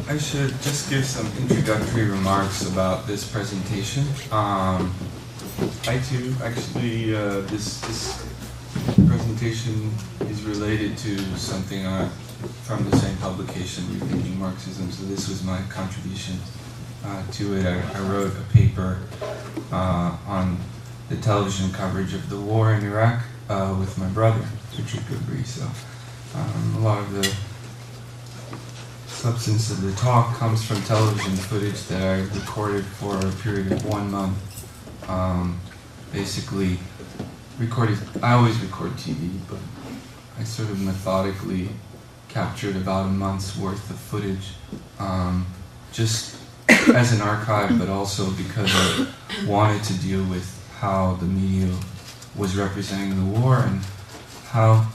I should just give some introductory remarks about this presentation. I too, actually, this presentation is related to something from the same publication, Rethinking Marxism, so this was my contribution to it. I wrote a paper on the television coverage of the war in Iraq with my brother, Rene Gabri. So a lot of the substance of the talk comes from television footage that I recorded for a period of 1 month. Basically recorded, I always record TV, but I sort of methodically captured about a month's worth of footage, just as an archive, but also because I wanted to deal with how the media was representing the war and how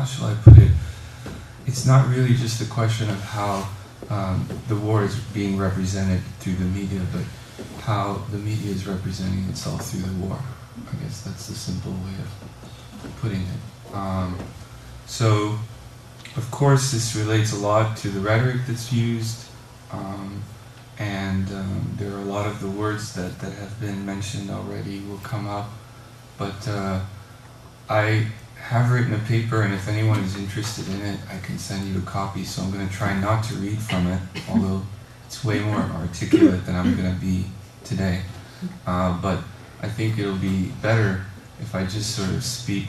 shall I put it? It's not really just a question of how the war is being represented through the media, but how the media is representing itself through the war. I guess that's the simple way of putting it. So, of course, this relates a lot to the rhetoric that's used, and there are a lot of the words that have been mentioned already will come up, but I have written a paper, and if anyone is interested in it, I can send you a copy, so I'm going to try not to read from it, although it's way more articulate than I'm going to be today. But I think it'll be better if I just sort of speak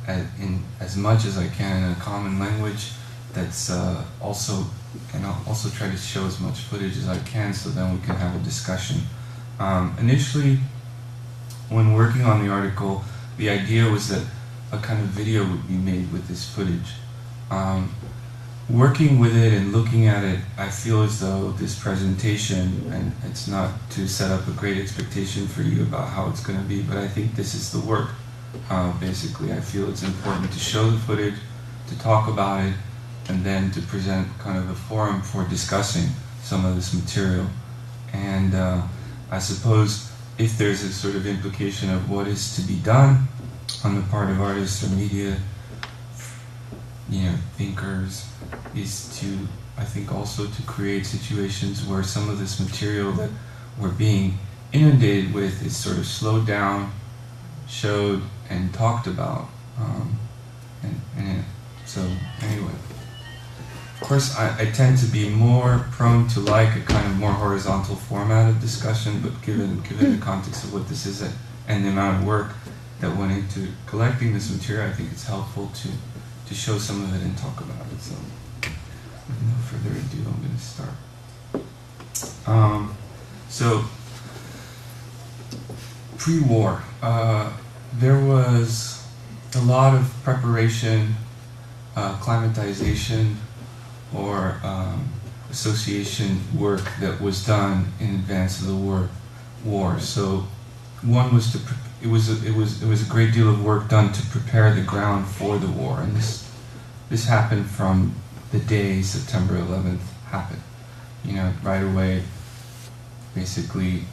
in as much as I can in a common language that's also, and I'll also try to show as much footage as I can so then we can have a discussion. Initially, when working on the article, the idea was that a kind of video would be made with this footage. Working with it and looking at it, I feel as though this presentation, and it's not to set up a great expectation for you about how it's going to be, but I think this is the work. Basically, I feel it's important to show the footage, to talk about it, and then to present kind of a forum for discussing some of this material. And I suppose if there's a sort of implication of what is to be done on the part of artists or media, thinkers, is to, I think, also to create situations where some of this material that we're being inundated with is sort of slowed down, showed, and talked about. So anyway, of course, I tend to be more prone to like a kind of more horizontal format of discussion, but given the context of what this is and the amount of work that went into collecting this material, I think it's helpful to show some of it and talk about it. So, with no further ado, I'm going to start. So, pre-war, there was a lot of preparation, climatization, or association work that was done in advance of the war. So, one was to it was a great deal of work done to prepare the ground for the war, and this happened from the day September 11th happened. Right away. Basically,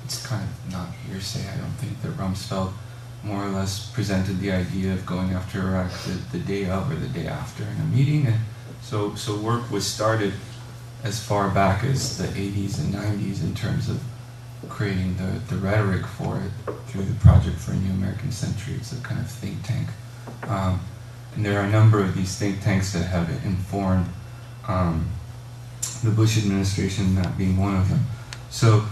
it's kind of not hearsay. I don't think that Rumsfeld more or less presented the idea of going after Iraq the day of or the day after in a meeting, and so work was started as far back as the 80s and 90s in terms of creating the rhetoric for it through the Project for a New American Century. It's a kind of think tank. And there are a number of these think tanks that have informed the Bush administration, that being one of them. So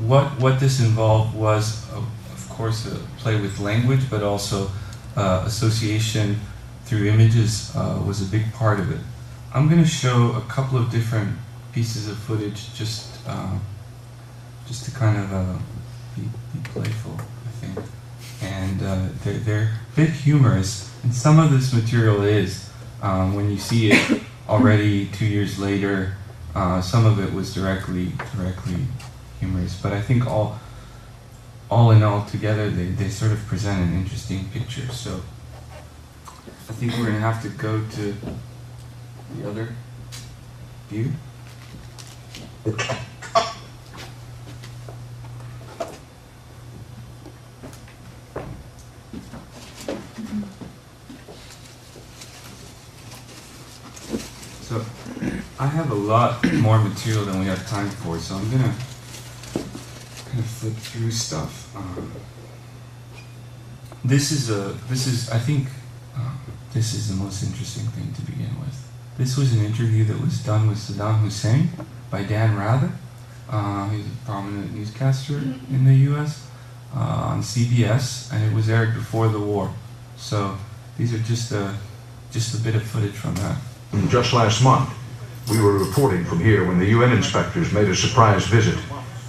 what this involved was, of course, a play with language, but also association through images was a big part of it. I'm going to show a couple of different pieces of footage just to kind of be playful, I think. And they're a bit humorous, and some of this material is, when you see it already 2 years later, some of it was directly humorous, but I think all in all together they sort of present an interesting picture. So I think we're going to have to go to the other view. So I have a lot more material than we have time for, so I'm gonna kind of flip through stuff. This is I think this is the most interesting thing to begin with. This was an interview that was done with Saddam Hussein by Dan Rather. He's a prominent newscaster in the U.S. On CBS, and it was aired before the war. So these are just a bit of footage from that. Just last month, we were reporting from here when the UN inspectors made a surprise visit.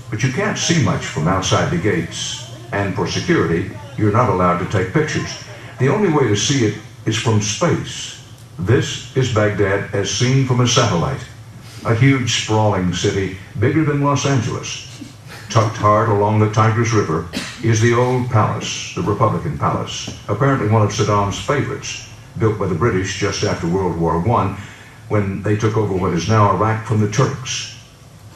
But you can't see much from outside the gates, and for security, you're not allowed to take pictures. The only way to see it is from space. This is Baghdad as seen from a satellite. A huge sprawling city, bigger than Los Angeles. Tucked hard along the Tigris River is the old palace, the Republican Palace, apparently one of Saddam's favorites, built by the British just after World War I, when they took over what is now Iraq from the Turks.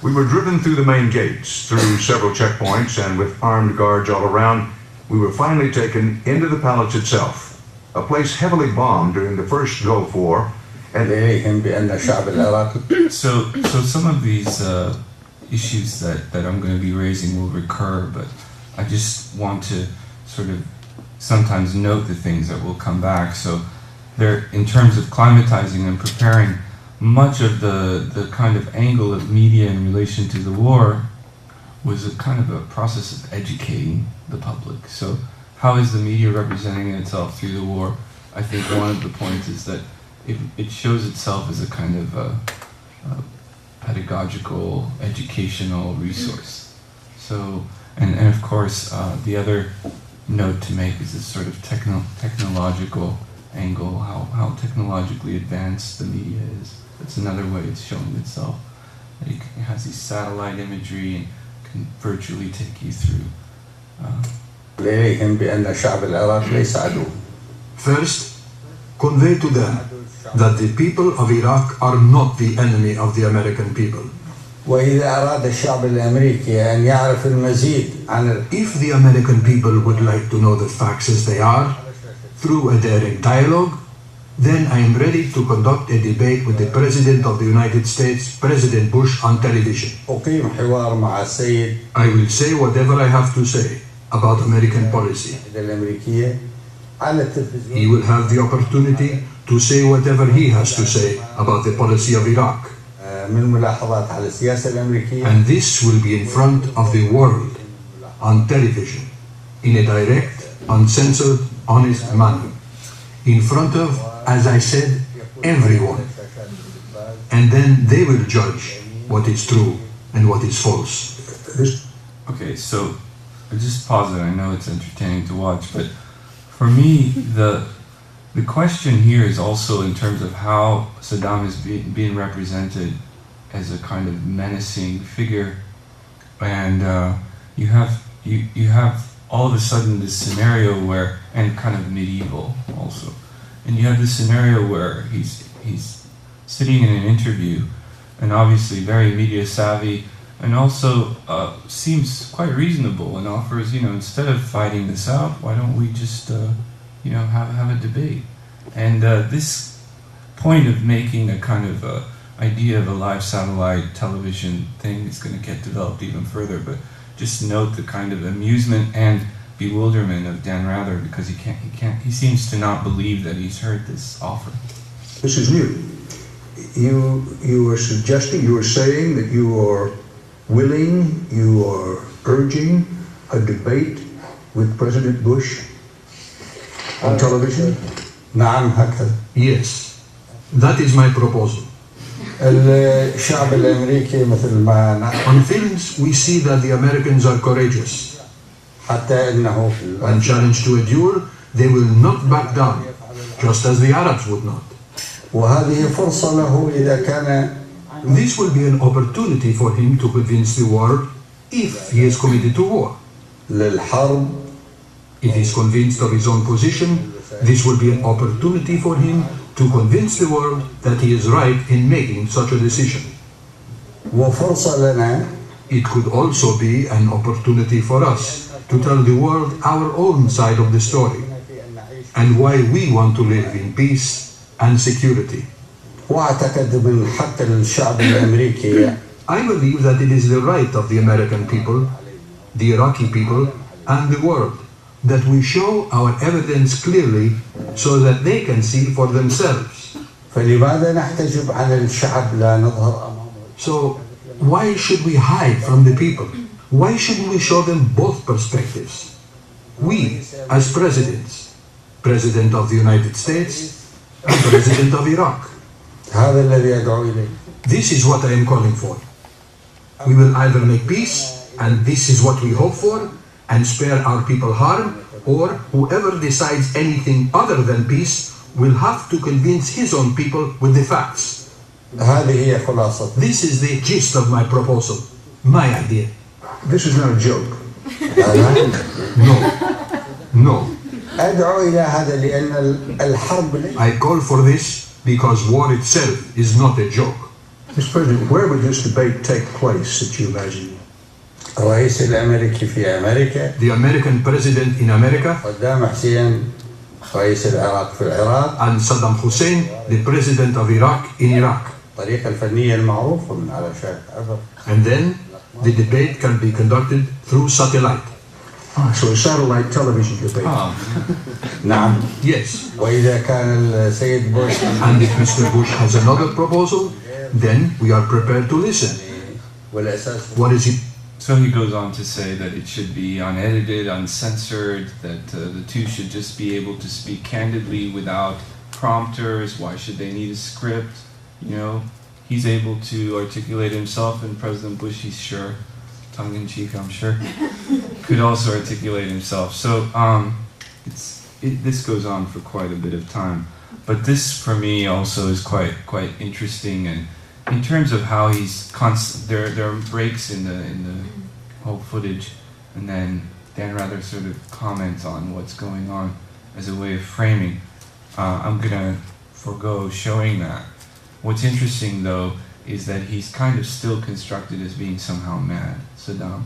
We were driven through the main gates, through several checkpoints, and with armed guards all around, we were finally taken into the palace itself, a place heavily bombed during the first Gulf War. And so some of these issues that I'm going to be raising will recur, but I just want to sort of sometimes note the things that will come back. So there, in terms of climatizing and preparing, much of the kind of angle of media in relation to the war was a kind of a process of educating the public. So how is the media representing itself through the war? I think one of the points is that it shows itself as a kind of a pedagogical, educational resource. So, and of course, the other note to make is this sort of technological angle, how technologically advanced the media is. That's another way it's showing itself. It has these satellite imagery and can virtually take you through. First, convey to them that the people of Iraq are not the enemy of the American people. If the American people would like to know the facts as they are, through a daring dialogue, then I am ready to conduct a debate with the President of the United States, President Bush, on television. I will say whatever I have to say about American policy. He will have the opportunity to say whatever he has to say about the policy of Iraq. And this will be in front of the world, on television, in a direct, uncensored, honest manner. In front of, as I said, everyone. And then they will judge what is true and what is false. Okay, so I just pause it. I know it's entertaining to watch, but for me, the question here is also in terms of how Saddam is being represented as a kind of menacing figure, and you have all of a sudden this scenario where, and kind of medieval also, and you have this scenario where he's sitting in an interview, and obviously very media savvy, and also seems quite reasonable, and offers, instead of fighting this out, why don't we just have a debate? And this point of making a kind of idea of a live satellite television thing is going to get developed even further, but just note the kind of amusement and bewilderment of Dan Rather, because he seems to not believe that he's heard this offer. This is new. You were suggesting, you were saying that you are willing, you are urging a debate with President Bush on television? Yes, that is my proposal. On films, we see that the Americans are courageous. When challenged to a duel, they will not back down, just as the Arabs would not. This will be an opportunity for him to convince the world if he is committed to war. If he is convinced of his own position, this will be an opportunity for him to convince the world that he is right in making such a decision. It could also be an opportunity for us to tell the world our own side of the story and why we want to live in peace and security. واعتقد من حق الشعب الامريكي. I believe that it is the right of the American people, the Iraqi people, and the world that we show our evidence clearly so that they can see for themselves. فلماذا نحتجب عن الشعب لا نظهر أمامه؟ So why should we hide from the people? Why shouldn't we show them both perspectives? We, as presidents, President of the United States and President of Iraq. هذا الذي أدعو إليه. This is what I am calling for. We will either make peace, and this is what we hope for, and spare our people harm, or whoever decides anything other than peace will have to convince his own people with the facts. هذه هي خلاصة. This is the gist of my proposal, my idea. This is not a joke. No. أدعو إلى هذا لأن الحرب. I call for this because war itself is not a joke. Mr. President, where would this debate take place that you imagine? الرئيس الأمريكي في أمريكا. The American president in America. صدام حسين رئيس العراق في العراق. And Saddam Hussein, the president of Iraq in Iraq. الطريقة الفنية المعروفة من على شاشة عبر. And then the debate can be conducted through satellite. So a satellite television debate. نعم. Yes. وإذا كان السيد بوش. And if Mr. Bush has another proposal, then we are prepared to listen. What is it? So he goes on to say that it should be unedited, uncensored, that the two should just be able to speak candidly without prompters. Why should they need a script? You know, he's able to articulate himself, and President Bush, he's sure, tongue-in-cheek, I'm sure, could also articulate himself. So this goes on for quite a bit of time. But this, for me, also is quite interesting, and in terms of how he's there are breaks in the whole footage, and then Dan Rather sort of comments on what's going on as a way of framing. I'm gonna forego showing that. What's interesting, though, is that he's kind of still constructed as being somehow mad, Saddam,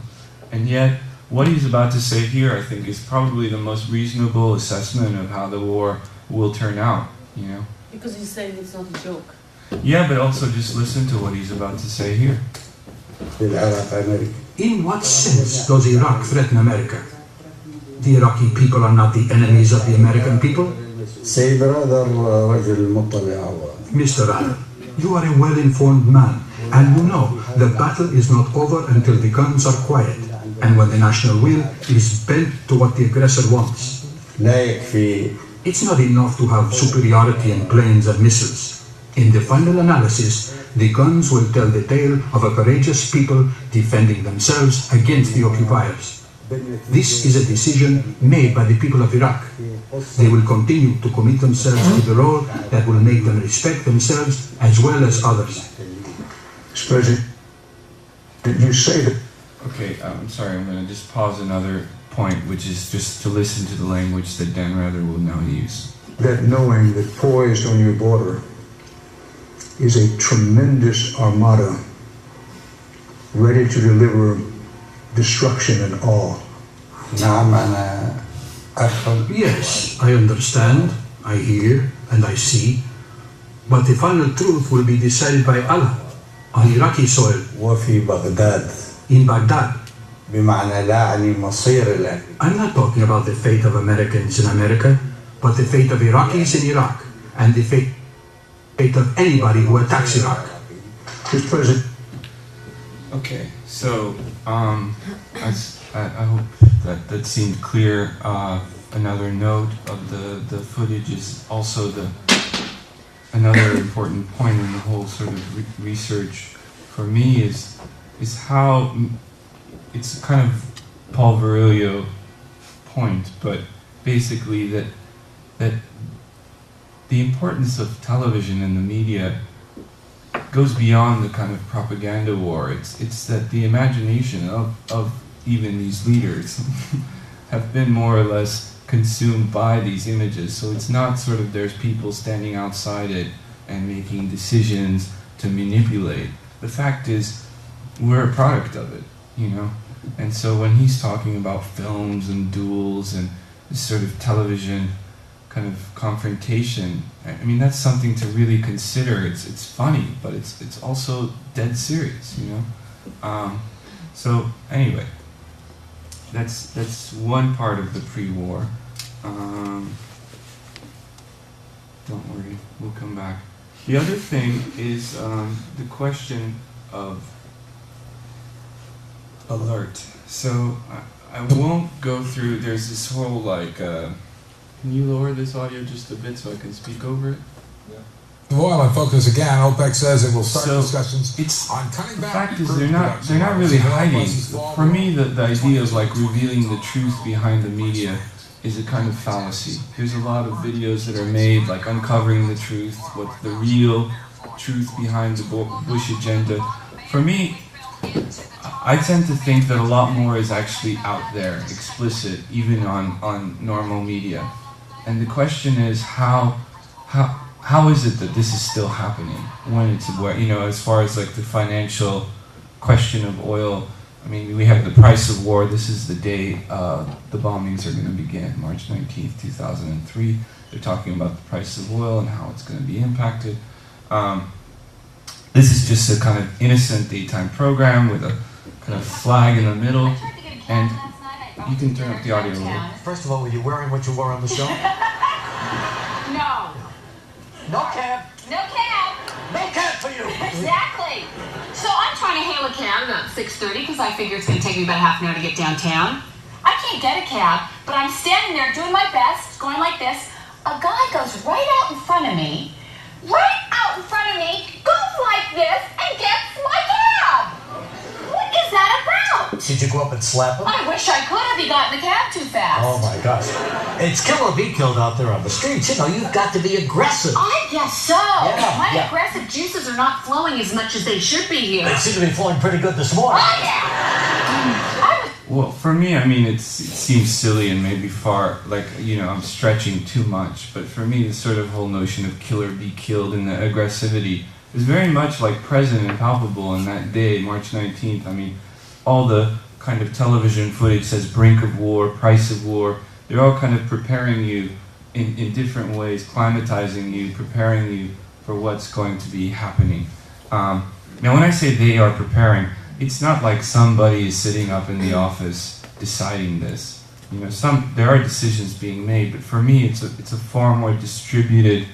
and yet what he's about to say here, I think, is probably the most reasonable assessment of how the war will turn out. You know? Because he's saying it's not a joke. Yeah, but also just listen to what he's about to say here. In what sense does Iraq threaten America? The Iraqi people are not the enemies of the American people. Mr. Rather, you are a well-informed man, and you know the battle is not over until the guns are quiet, and when the national will is bent to what the aggressor wants. It's not enough to have superiority in planes and missiles. In the final analysis, the guns will tell the tale of a courageous people defending themselves against the occupiers. This is a decision made by the people of Iraq. They will continue to commit themselves to the role that will make them respect themselves as well as others. Mr. President, did you say that? Okay, I'm sorry, I'm going to just pause another point, which is just to listen to the language that Dan Rather will now use. That knowing that poised on your border is a tremendous armada ready to deliver destruction and awe. Yes, I understand, I hear, and I see. But the final truth will be decided by Allah on Iraqi soil. In Baghdad. I'm not talking about the fate of Americans in America, but the fate of Iraqis in Iraq, and the fate of anybody who attacks Iraq. Mr. President. Okay, so I hope that seemed clear. Another note of the footage is also another important point in the whole sort of research for me is how it's kind of Paul Virilio point, but basically that the importance of television and the media goes beyond the kind of propaganda war. It's that the imagination of even these leaders have been more or less consumed by these images. So it's not sort of there's people standing outside it and making decisions to manipulate. The fact is, we're a product of it, you know? And so when he's talking about films and duels and this sort of television, kind of confrontation. I mean, that's something to really consider. It's funny, but it's also dead serious, you know. So anyway, that's one part of the pre-war. Don't worry, we'll come back. The other thing is the question of alert. So I won't go through, there's this whole like, can you lower this audio just a bit so I can speak over it? The oil and focus again, OPEC says it will start So discussions on cutting the back. fact is they're not really hiding. For me, the idea of like revealing the truth behind the media is a kind of fallacy. There's a lot of videos that are made like uncovering the truth, what's the real truth behind the Bush agenda. For me, I tend to think that a lot more is actually out there, explicit, even on normal media. And the question is how is it that this is still happening when it's, you know, as far as like the financial question of oil. I mean, we have the price of war. This is the day the bombings are going to begin, March 19th, 2003. They're talking about the price of oil and how it's going to be impacted. This is just a kind of innocent daytime program with a kind of flag in the middle. And you can turn up the audio a little. First of all, were you wearing what you wore on the show? No. No cab. No cab. No cab for you. Exactly. So I'm trying to hail a cab about 6:30 because I figure it's going to take me about half an hour to get downtown. I can't get a cab, but I'm standing there doing my best, going like this. A guy goes right out in front of me, goes like this, and gets my cab. What is that about? Did you go up and slap him? I wish I could have. He got in the cab too fast. Oh my gosh. It's kill or be killed out there on the streets. You know, you've got to be aggressive. I guess so. My yeah. aggressive juices are not flowing as much as they should be here. They seem to be flowing pretty good this morning. Oh, yeah. Well, for me, I mean, it seems silly and maybe far, like, you know, I'm stretching too much. But for me, the sort of whole notion of kill or be killed and the aggressivity is very much like present and palpable in that day, March 19th. I mean, all the kind of television footage says brink of war, price of war. They're all kind of preparing you in different ways, climatizing you, preparing you for what's going to be happening. Now, when I say they are preparing, it's not like somebody is sitting up in the office deciding this. You know, there are decisions being made, but for me, it's a far more distributed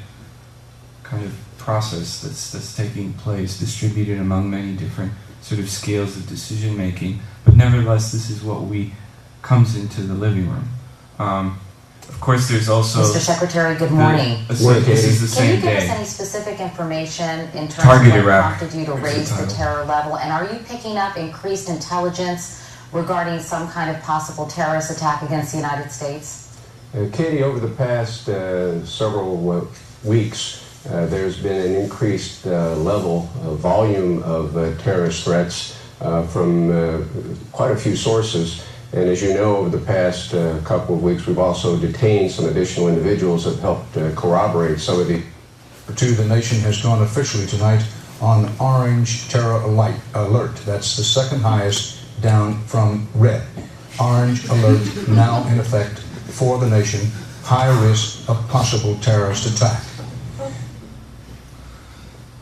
kind of process that's taking place, distributed among many different sort of scales of decision making. But nevertheless, this is what comes into the living room. Of course, there's also Mr. Secretary, good morning. This is the Can you same give us day. any specific information in terms Target of what Iraq prompted you to is the raise the title. terror level? And are you picking up increased intelligence regarding some kind of possible terrorist attack against the United States? Katie, over the past several weeks, there's been an increased volume of terrorist threats from quite a few sources. And as you know, over the past couple of weeks, we've also detained some additional individuals that helped corroborate some of the... The nation has gone officially tonight on orange terror alert. That's the second highest down from red. Orange alert now in effect for the nation. High risk of possible terrorist attack.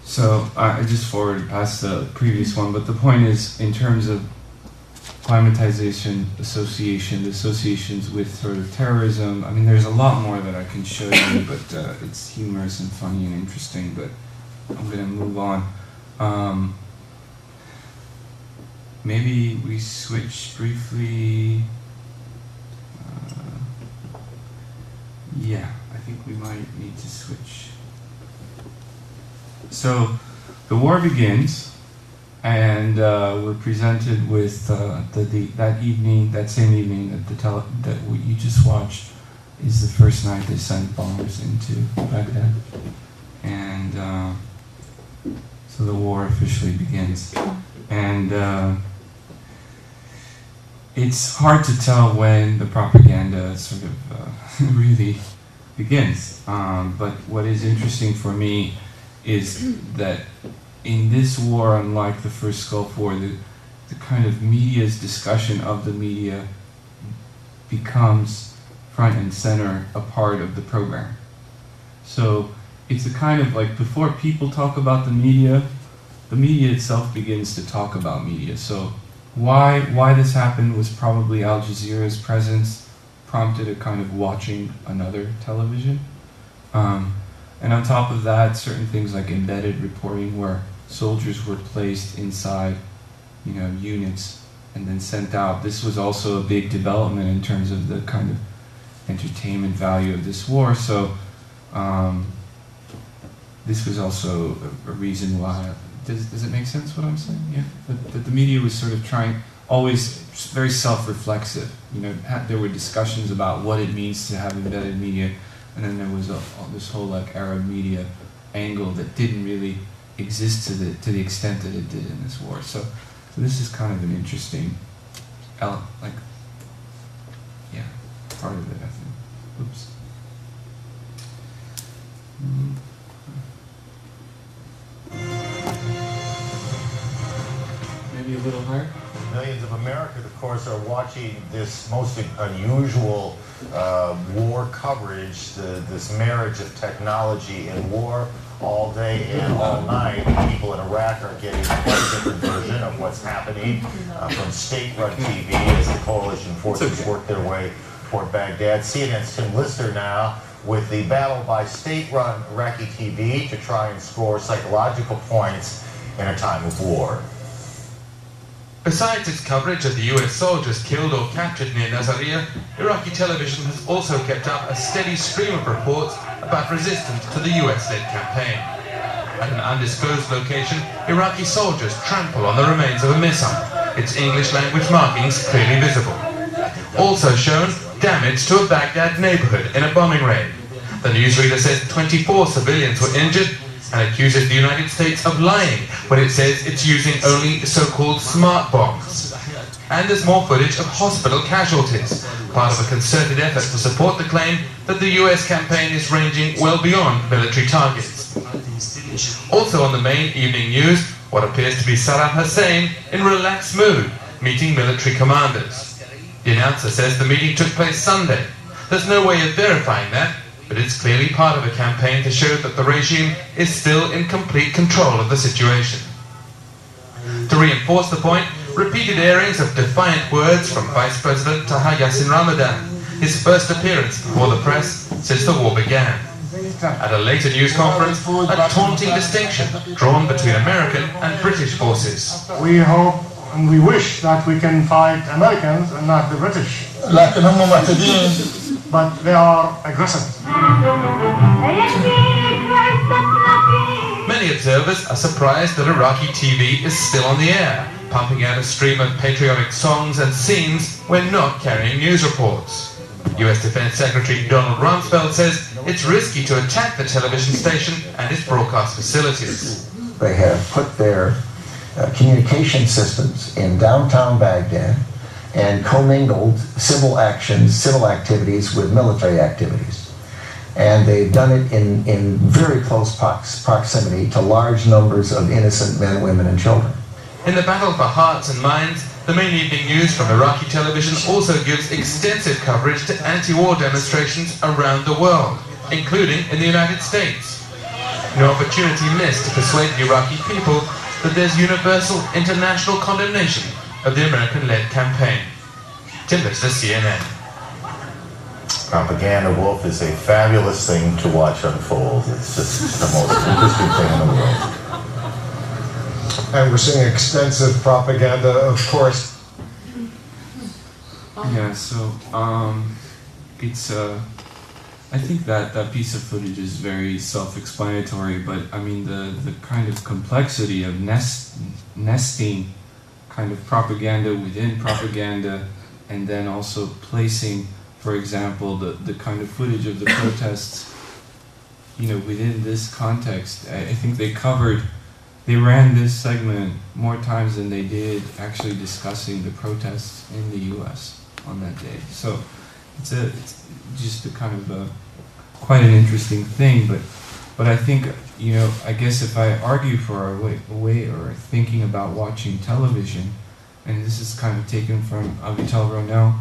So I just forwarded past the previous one, but the point is, in terms of climatization, the associations with sort of terrorism, I mean, there's a lot more that I can show you, but it's humorous and funny and interesting, but I'm going to move on. Maybe we switch briefly. Yeah, I think we might need to switch. So the war begins, and we're presented with that same evening that you just watched is the first night they sent bombers into Baghdad, and so the war officially begins. And it's hard to tell when the propaganda sort of really begins. But what is interesting for me is that in this war, unlike the first Gulf War, the kind of media's discussion of the media becomes front and center a part of the program. So it's a kind of like, before people talk about the media itself begins to talk about media. So why this happened was probably Al Jazeera's presence prompted a kind of watching another television. And on top of that, certain things like embedded reporting, where soldiers were placed inside, units and then sent out. This was also a big development in terms of the kind of entertainment value of this war. So this was also a reason why. Does it make sense what I'm saying? Yeah. That the media was sort of trying, always very self-reflexive. There were discussions about what it means to have embedded media, and then there was this whole like Arab media angle that didn't really exist to the extent that it did in this war. So this is kind of an interesting, part of it, I think. Oops. Maybe a little higher? Millions of Americans, of course, are watching this most unusual war coverage, this marriage of technology and war, all day and all night. People in Iraq are getting a quite different version of what's happening from state-run TV as the coalition forces work their way toward Baghdad. CNN's Tim Lister now with the battle by state-run Iraqi TV to try and score psychological points in a time of war. Besides its coverage of the US soldiers killed or captured near Nazariya, Iraqi television has also kept up a steady stream of reports about resistance to the US-led campaign. At an undisclosed location, Iraqi soldiers trample on the remains of a missile, its English-language markings clearly visible. Also shown, damage to a Baghdad neighborhood in a bombing raid. The newsreader says 24 civilians were injured and accuses the United States of lying when it says it's using only so-called smart bombs. And there's more footage of hospital casualties, part of a concerted effort to support the claim that the US campaign is ranging well beyond military targets. Also on the main evening news, what appears to be Saddam Hussein in relaxed mood, meeting military commanders. The announcer says the meeting took place Sunday. There's no way of verifying that, but it's clearly part of a campaign to show that the regime is still in complete control of the situation. To reinforce the point, repeated airings of defiant words from Vice President Taha Yassin Ramadan, his first appearance before the press since the war began. At a later news conference, a taunting distinction drawn between American and British forces. We hope and we wish that we can fight Americans and not the British. But they are aggressive. Many observers are surprised that Iraqi TV is still on the air, pumping out a stream of patriotic songs and scenes when not carrying news reports. US Defense Secretary Donald Rumsfeld says it's risky to attack the television station and its broadcast facilities. They have put their communication systems in downtown Baghdad and commingled civil actions, civil activities with military activities. And they've done it in very close proximity to large numbers of innocent men, women, and children. In the battle for hearts and minds, the main evening news from Iraqi television also gives extensive coverage to anti-war demonstrations around the world, including in the United States. No opportunity missed to persuade the Iraqi people that there's universal international condemnation of the American-led campaign. Tim Lister, CNN. Propaganda Wolf is a fabulous thing to watch unfold. It's just the most interesting thing in the world. And we're seeing extensive propaganda, of course. Yeah, so it's I think that piece of footage is very self-explanatory, but I mean the kind of complexity of nesting kind of propaganda within propaganda, and then also placing, for example, the kind of footage of the protests, within this context. I think they ran this segment more times than they did actually discussing the protests in the U.S. on that day. So it's just a kind of quite an interesting thing, but I think, I guess if I argue for a way or thinking about watching television, and this is kind of taken from Avital Ronell,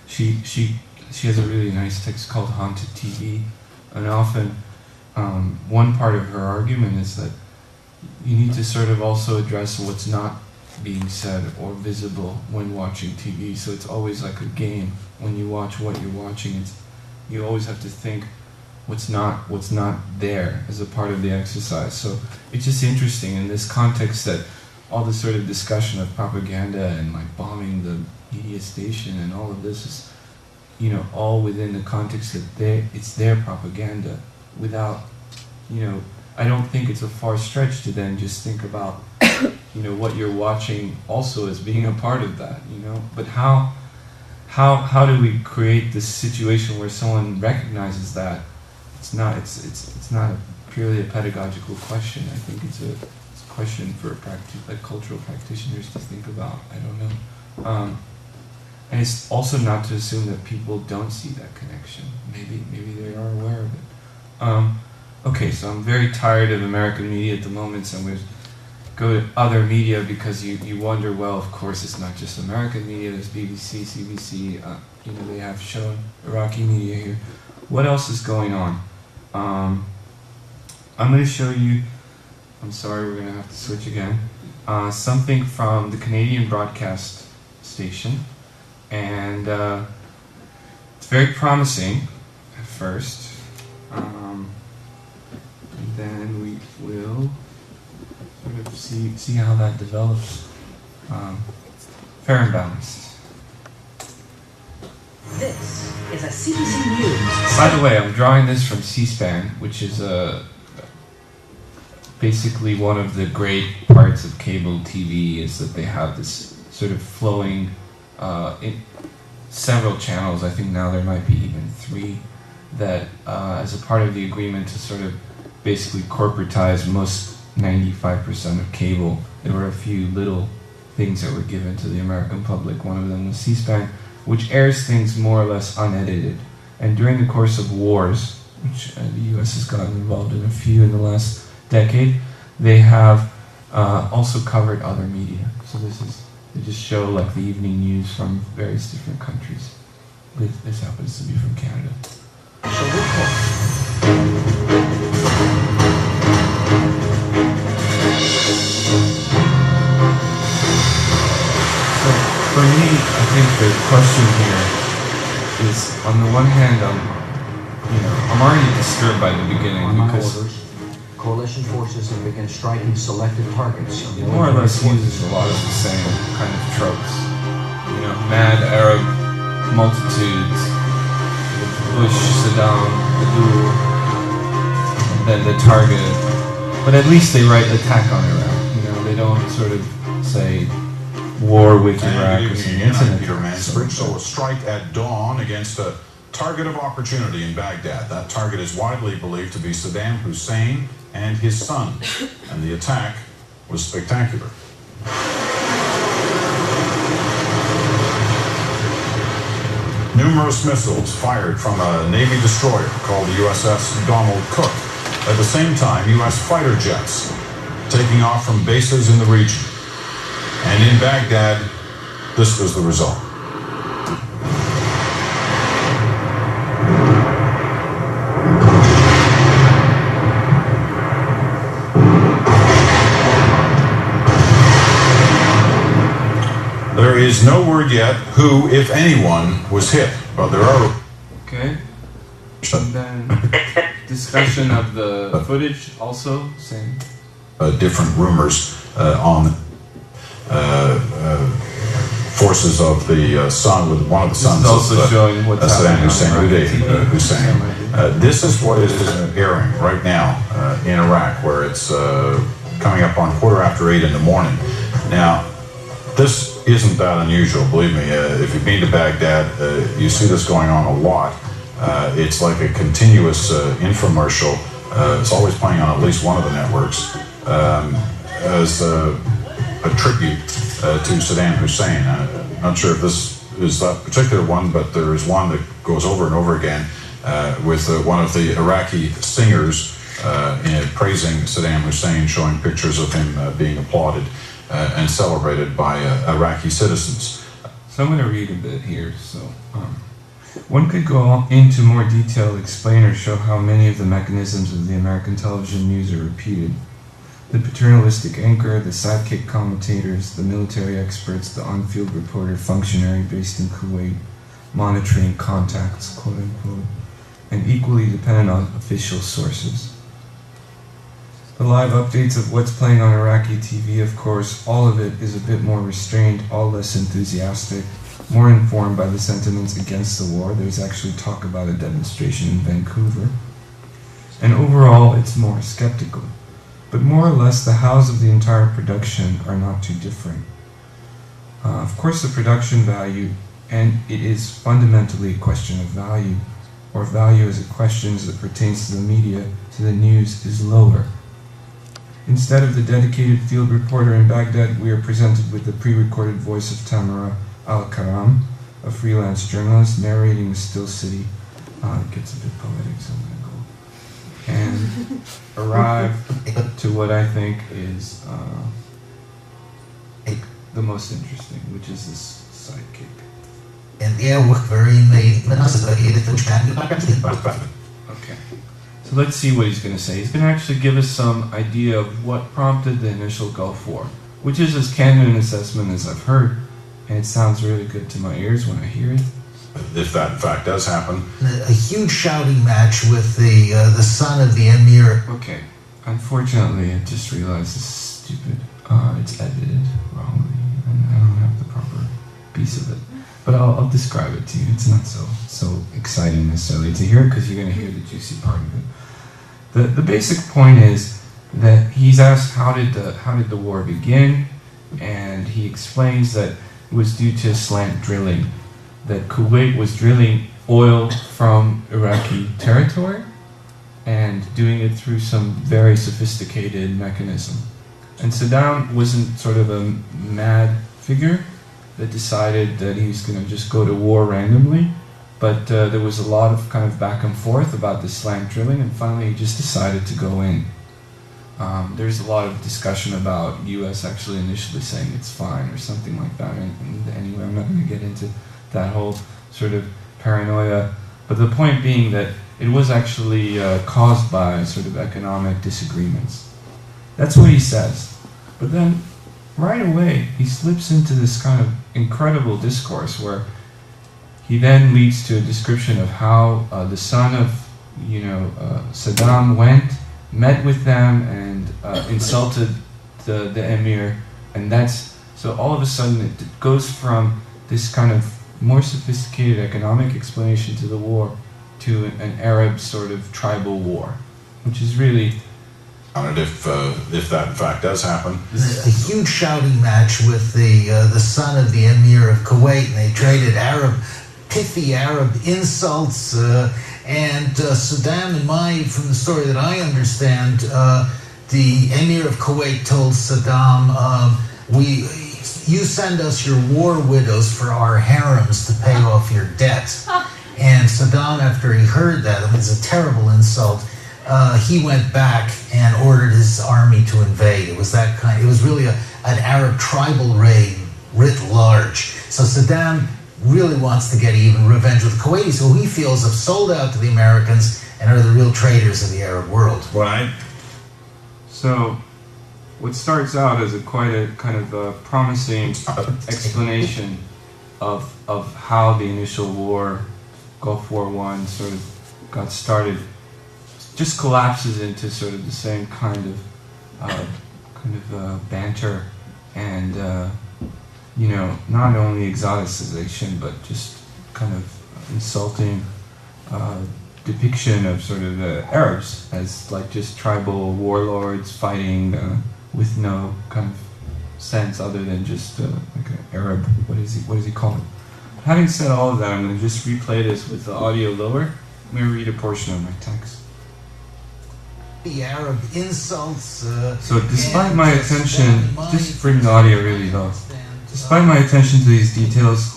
she has a really nice text called Haunted TV, and often one part of her argument is that you need to sort of also address what's not being said or visible when watching TV. So it's always like a game. When you watch what you're watching, you always have to think what's not there as a part of the exercise. So it's just interesting in this context that all this sort of discussion of propaganda and like bombing the media station and all of this is, you know, all within the context that it's their propaganda. Without, you know, I don't think it's a far stretch to then just think about, you know, what you're watching also as being a part of that, you know. But how do we create this situation where someone recognizes that it's not purely a pedagogical question? I think it's a question for cultural practitioners to think about. I don't know. And it's also not to assume that people don't see that connection. Maybe they are aware of it. Okay, so I'm very tired of American media at the moment, so I'm going to go to other media because you wonder, well, of course it's not just American media, there's BBC, CBC, you know, they have shown Iraqi media here. What else is going on? I'm going to show you, I'm sorry, we're going to have to switch again, something from the Canadian broadcast station, and it's very promising at first. And then we will sort of see how that develops. Fair and balanced. This is a CBC News. By the way, I'm drawing this from C-SPAN, which is basically one of the great parts of cable TV is that they have this sort of flowing in several channels. I think now there might be even 3 that as a part of the agreement to sort of basically corporatize most 95% of cable, there were a few little things that were given to the American public. One of them was C-SPAN, which airs things more or less unedited. And during the course of wars, which the US has gotten involved in a few in the last decade, they have also covered other media. So they just show like the evening news from various different countries. This happens to be from Canada. For me, I think the question here is, on the one hand, I'm already disturbed by the beginning because coalition forces have begun striking selected targets. It more or less uses a lot of the same kind of tropes. You know, mad Arab multitudes, Bush, Saddam, the duel, and then the target. But at least they write attack on Iraq. You know, they don't sort of say war with Iraq or something. I'm Peter Mansbridge. So a strike at dawn against a target of opportunity in Baghdad. That target is widely believed to be Saddam Hussein and his son. And the attack was spectacular. Numerous missiles fired from a Navy destroyer called the USS Donald Cook. At the same time, U.S. fighter jets taking off from bases in the region. And in Baghdad, this was the result. There is no word yet who, if anyone, was hit, but there are... Okay. And then discussion of the footage also, same. Different rumors on forces of the son, with one of the sons of Saddam Hussein. This is what is airing right now in Iraq, where it's coming up on 8:15 in the morning. Now, this isn't that unusual, believe me. If you've been to Baghdad, you see this going on a lot. It's like a continuous infomercial. It's always playing on at least one of the networks as a tribute to Saddam Hussein. I'm not sure if this is that particular one, but there is one that goes over and over again with one of the Iraqi singers praising Saddam Hussein, showing pictures of him being applauded and celebrated by Iraqi citizens. So I'm going to read a bit here. So one could go into more detail to explain or show how many of the mechanisms of the American television news are repeated. The paternalistic anchor, the sidekick commentators, the military experts, the on-field reporter functionary based in Kuwait, monitoring contacts, quote-unquote, and equally dependent on official sources. The live updates of what's playing on Iraqi TV, of course, all of it is a bit more restrained, all less enthusiastic, more informed by the sentiments against the war. There's actually talk about a demonstration in Vancouver. And overall, it's more skeptical. But more or less, the hows of the entire production are not too different. Of course, the production value, and it is fundamentally a question of value, or value as it questions that pertains to the media, to the news, is lower. Instead of the dedicated field reporter in Baghdad, we are presented with the pre-recorded voice of Tamara Al-Karam, a freelance journalist narrating the still city. It gets a bit poetic, so I'm going to go. And arrive to what I think is the most interesting, which is this sidekick. Okay. So let's see what he's going to say. He's going to actually give us some idea of what prompted the initial Gulf War, which is as candid an assessment as I've heard, and it sounds really good to my ears when I hear it. If that in fact does happen. A huge shouting match with the son of the emir. Okay. Unfortunately, I just realized this is stupid. It's edited wrongly, and I don't have the proper piece of it. But I'll describe it to you. It's not so exciting necessarily to hear, because you're going to hear the juicy part of it. The basic point is that he's asked how did the war begin, and he explains that it was due to slant drilling, that Kuwait was drilling oil from Iraqi territory and doing it through some very sophisticated mechanism. And Saddam wasn't sort of a mad figure that decided that he was going to just go to war randomly, but there was a lot of kind of back and forth about the slant drilling, and finally he just decided to go in. There's a lot of discussion about US actually initially saying it's fine or something like that, and anyway, I'm not going to get into that whole sort of paranoia, but the point being that it was actually caused by sort of economic disagreements. That's what he says. But then, right away, he slips into this kind of incredible discourse where he then leads to a description of how the son of, Saddam went, met with them, and insulted the emir, and so all of a sudden it goes from this kind of more sophisticated economic explanation to the war to an Arab sort of tribal war, which is really... And if that in fact does happen. A huge shouting match with the son of the emir of Kuwait, and they traded pithy Arab insults, and Saddam, from the story that I understand, the emir of Kuwait told Saddam, you send us your war widows for our harems to pay off your debts. And Saddam, after he heard that, it was a terrible insult, he went back and ordered his army to invade. It was it was really an Arab tribal raid writ large. So Saddam really wants to get even revenge with the Kuwaitis, who he feels have sold out to the Americans and are the real traitors of the Arab world. Right. So, what starts out as quite a kind of a promising explanation of how the initial war, Gulf War I, sort of got started, just collapses into sort of the same kind of banter and not only exoticization, but just kind of insulting depiction of sort of the Arabs as like just tribal warlords fighting with no kind of sense other than just like an Arab, what does he call it? Having said all of that, I'm going to just replay this with the audio lower. I'm going to read a portion of my text. The Arab insults. So despite my attention, just bring the audio really low. Despite my attention to these details,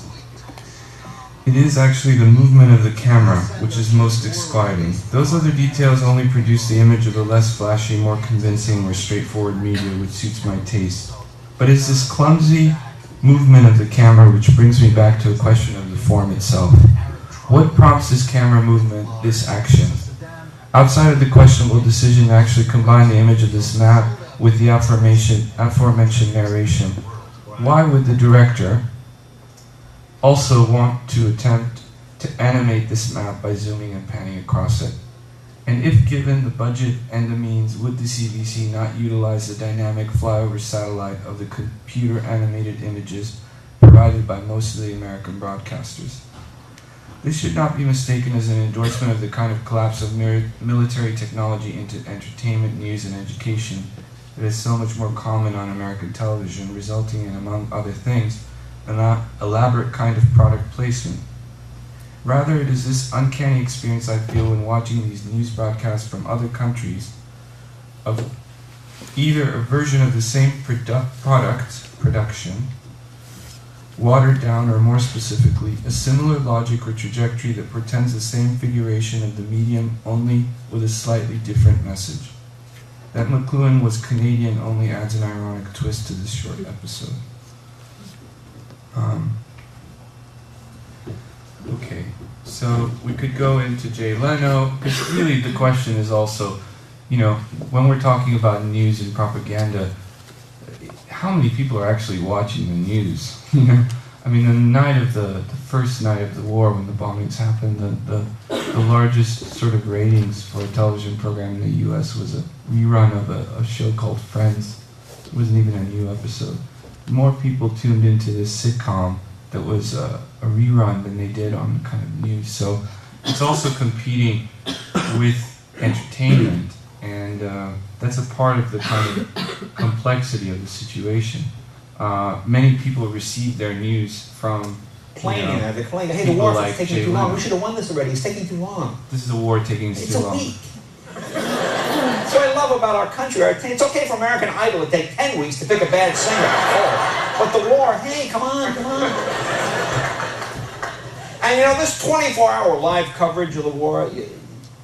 it is actually the movement of the camera which is most disquieting. Those other details only produce the image of a less flashy, more convincing, or straightforward media which suits my taste. But it's this clumsy, movement of the camera, which brings me back to a question of the form itself. What prompts this camera movement, this action? Outside of the questionable decision to actually combine the image of this map with the aforementioned narration, why would the director also want to attempt to animate this map by zooming and panning across it? And if given the budget and the means, would the CBC not utilize the dynamic flyover satellite of the computer animated images provided by most of the American broadcasters? This should not be mistaken as an endorsement of the kind of collapse of military technology into entertainment, news, and education that is so much more common on American television, resulting in, among other things, an elaborate kind of product placement. Rather, it is this uncanny experience I feel when watching these news broadcasts from other countries of either a version of the same production, watered down, or more specifically, a similar logic or trajectory that portends the same figuration of the medium, only with a slightly different message. That McLuhan was Canadian only adds an ironic twist to this short episode. Okay, so we could go into Jay Leno, because really the question is also, you know, when we're talking about news and propaganda, how many people are actually watching the news? You know, I mean, the first night of the war, when the bombings happened, the largest sort of ratings for a television program in the U.S. was a rerun of a show called Friends. It wasn't even a new episode. More people tuned into this sitcom that was a rerun than they did on the kind of news. So it's also competing with entertainment, and that's a part of the kind of complexity of the situation. Many people receive their news from they're complaining. Hey, the war's taking too long. We should have won this already. It's taking too long. This is a war taking too long. It's a week. That's what I love about our country. It's okay for American Idol to take 10 weeks to pick a bad singer. But the war, hey, come on. And you know, this 24-hour live coverage of the war,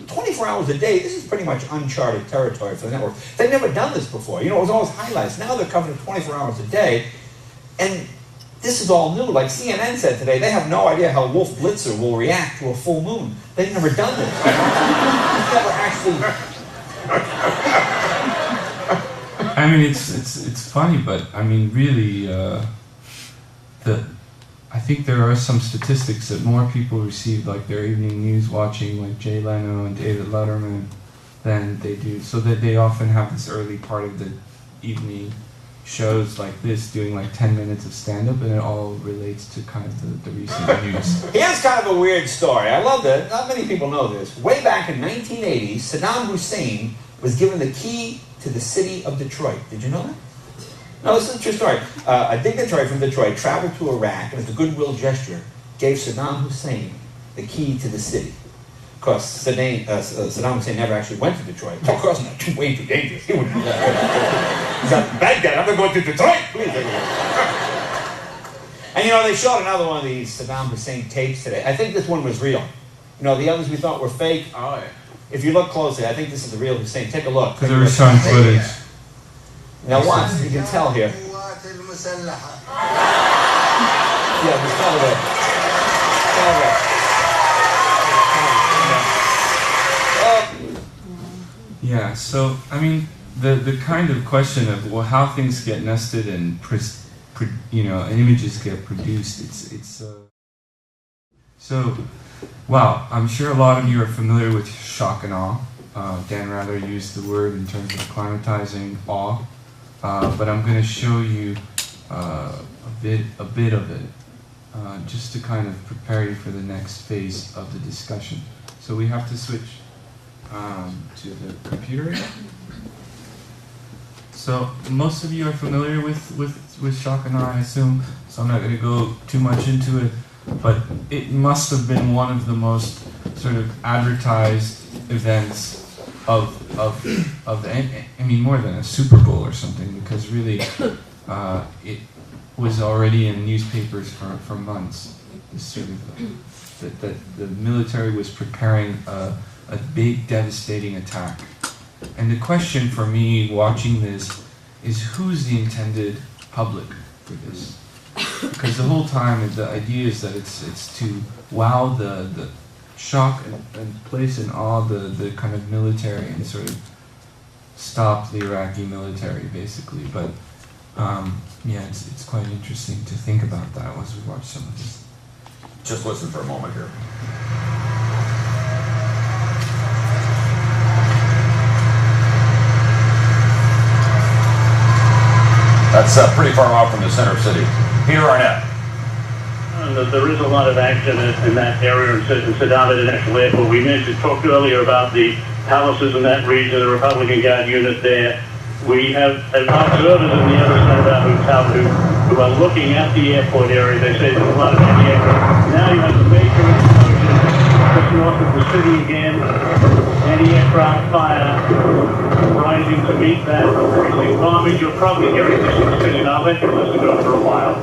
24 hours a day, this is pretty much uncharted territory for the network. They've never done this before. You know, it was always highlights. Now they're covering 24 hours a day. And this is all new. Like CNN said today, they have no idea how Wolf Blitzer will react to a full moon. They've never done this. They've never actually... I mean, it's funny, but I mean, really, I think there are some statistics that more people receive like their evening news watching like Jay Leno and David Letterman than they do. So that they often have this early part of the evening shows like this doing like 10 minutes of stand-up, and it all relates to kind of the recent news. Here's kind of a weird story. I love that. Not many people know this. Way back in 1980, Saddam Hussein was given the key to the city of Detroit. Did you know that? No, this is a true story. A dignitary from Detroit traveled to Iraq, and as a goodwill gesture, gave Saddam Hussein the key to the city. Of course, Saddam Hussein never actually went to Detroit. Of course not. Way too dangerous. He wouldn't do that. He's like, Baghdad, I'm going to Detroit. Please. And you know, they showed another one of these Saddam Hussein tapes today. I think this one was real. You know, the others we thought were fake. Oh, yeah. If you look closely, I think this is the real Hussein. Take a look. Because they were showing footage. Now watch, you can tell here. Yeah, just tell it. Yeah, so I mean, the kind of question of well, how things get nested and and images get produced. So, wow, I'm sure a lot of you are familiar with shock and awe. Dan Rather used the word in terms of acclimatizing awe, but I'm going to show you a bit of it, just to kind of prepare you for the next phase of the discussion. So we have to switch to the computer. So most of you are familiar with shock and awe, I assume. So I'm not going to go too much into it, but it must have been one of the most sort of advertised events of I mean, more than a Super Bowl or something, because really it was already in newspapers for months. This sort of that the military was preparing a big devastating attack. And the question for me watching this is, who's the intended public for this? because the whole time the idea is that it's to wow the shock and place in awe the kind of military and sort of stop the Iraqi military basically. But yeah, it's quite interesting to think about that as we watch some of this. Just listen for a moment here. That's pretty far off from the center of the city. Peter Arnett. There is a lot of action in that area in Saddam International Airport. We talked earlier about the palaces in that region, the Republican Guard unit there. We have observers on the other side of our hotel who are looking at the airport area. They say there's a lot of anti-aircraft. Now you have the major explosion just north of the city again. Anti-aircraft fire rising to meet that increasing bombage. You'll probably hear it in the city. I'll let you listen to it for a while.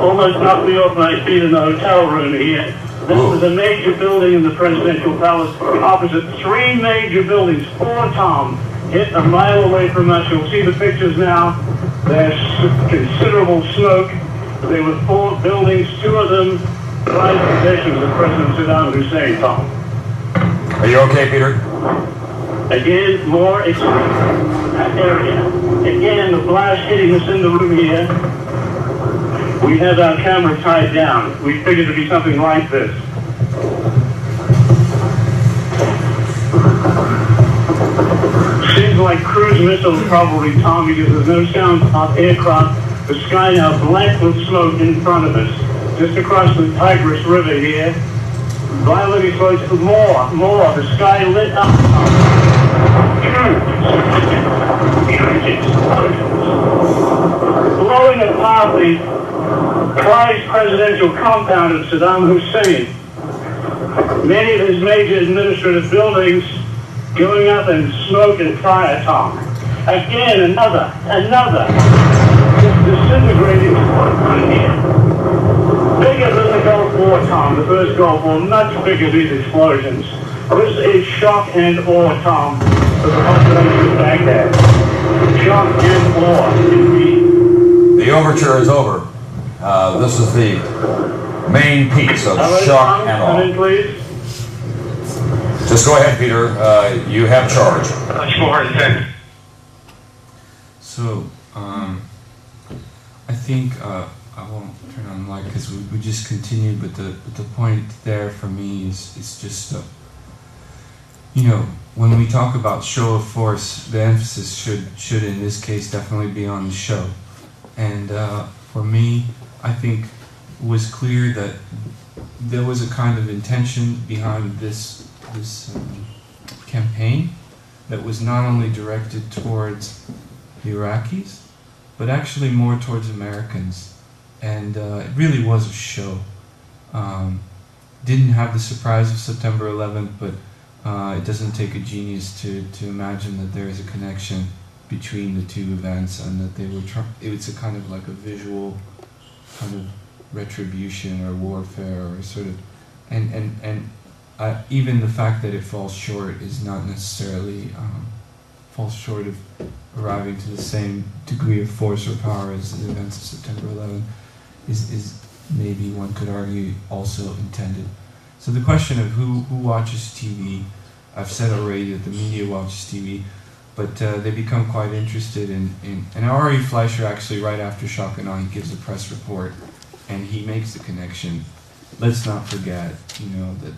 Almost knocked me off my feet in the hotel room here. This was a major building in the presidential palace opposite three major buildings. Four, Tom, hit a mile away from us. You'll see the pictures now. There's considerable smoke. There were four buildings, two of them prized possessions of President Saddam Hussein, Tom. Are you okay, Peter? Again, more extreme area. Again, the blast hitting us in the room here. We have our camera tied down. We figured it'd be something like this. Seems like cruise missiles probably, Tom, because there's no sound of aircraft. The sky now black with smoke in front of us. Just across the Tigris River here. Violent explosions, more. The sky lit up. Huge explosions. Blowing apart the prized presidential compound of Saddam Hussein. Many of his major administrative buildings going up in smoke and fire, Tom. Again, another. Just disintegrating right here. Bigger than the Gulf War, Tom, the first Gulf War, much bigger, these explosions. This is shock and awe, Tom, for the population of Baghdad. Shock and awe, indeed. The overture is over. This is the main piece of shock and awe. Come in, please. Just go ahead, Peter. You have charge. Much more intense. So, I think I won't turn on the light because we just continued. But the point there for me is just when we talk about show of force, the emphasis should in this case definitely be on the show. And for me, I think it was clear that there was a kind of intention behind this campaign that was not only directed towards the Iraqis, but actually more towards Americans. And it really was a show. Didn't have the surprise of September 11th, but it doesn't take a genius to imagine that there is a connection between the two events and that they were it's a kind of like a visual kind of retribution or warfare or sort of even the fact that it falls short is not necessarily falls short of arriving to the same degree of force or power as the events of September 11th is maybe one could argue also intended. So the question of who watches TV, I've said already that the media watches TV, but they become quite interested in and Ari Fleischer actually right after Shock and Awe, he gives a press report and he makes the connection. Let's not forget, that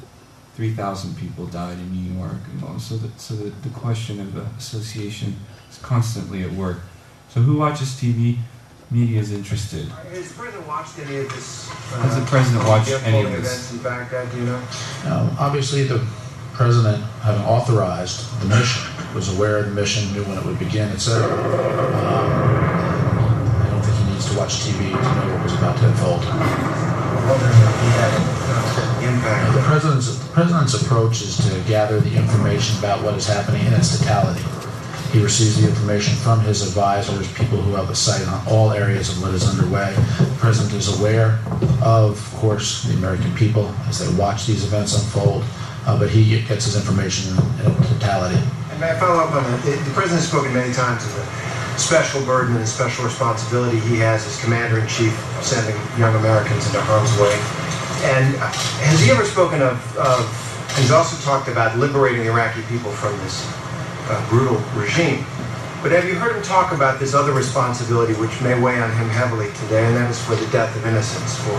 3,000 people died in New York and all. So the question of association is constantly at work. So who watches TV? Media is interested. Has the president watched any of this? Has the president watched any of this? Events in Baghdad, do you know? Obviously, the president, having authorized the mission, was aware of the mission, knew when it would begin, etc. I don't think he needs to watch TV to know what was about to unfold. The president's approach is to gather the information about what is happening in its totality. He receives the information from his advisors, people who have a sight on all areas of what is underway. The President is aware of course, the American people as they watch these events unfold, but he gets his information in totality. And may I follow up on that? The President has spoken many times of the special burden and the special responsibility he has as Commander-in-Chief of sending young Americans into harm's way. And has he ever spoken of he's also talked about liberating the Iraqi people from this brutal regime. But have you heard him talk about this other responsibility which may weigh on him heavily today, and that is for the death of innocents, for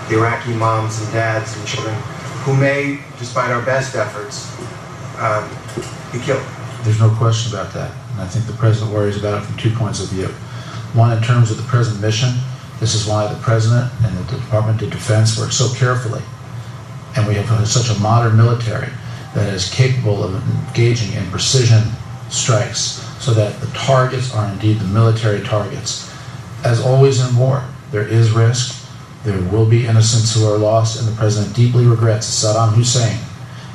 the Iraqi moms and dads and children who may, despite our best efforts, be killed? There's no question about that. And I think the President worries about it from 2 points of view. One, in terms of the present mission. This is why the President and the Department of Defense work so carefully. And we have such a modern military that is capable of engaging in precision strikes so that the targets are indeed the military targets. As always in war, there is risk. There will be innocents who are lost, and the President deeply regrets that Saddam Hussein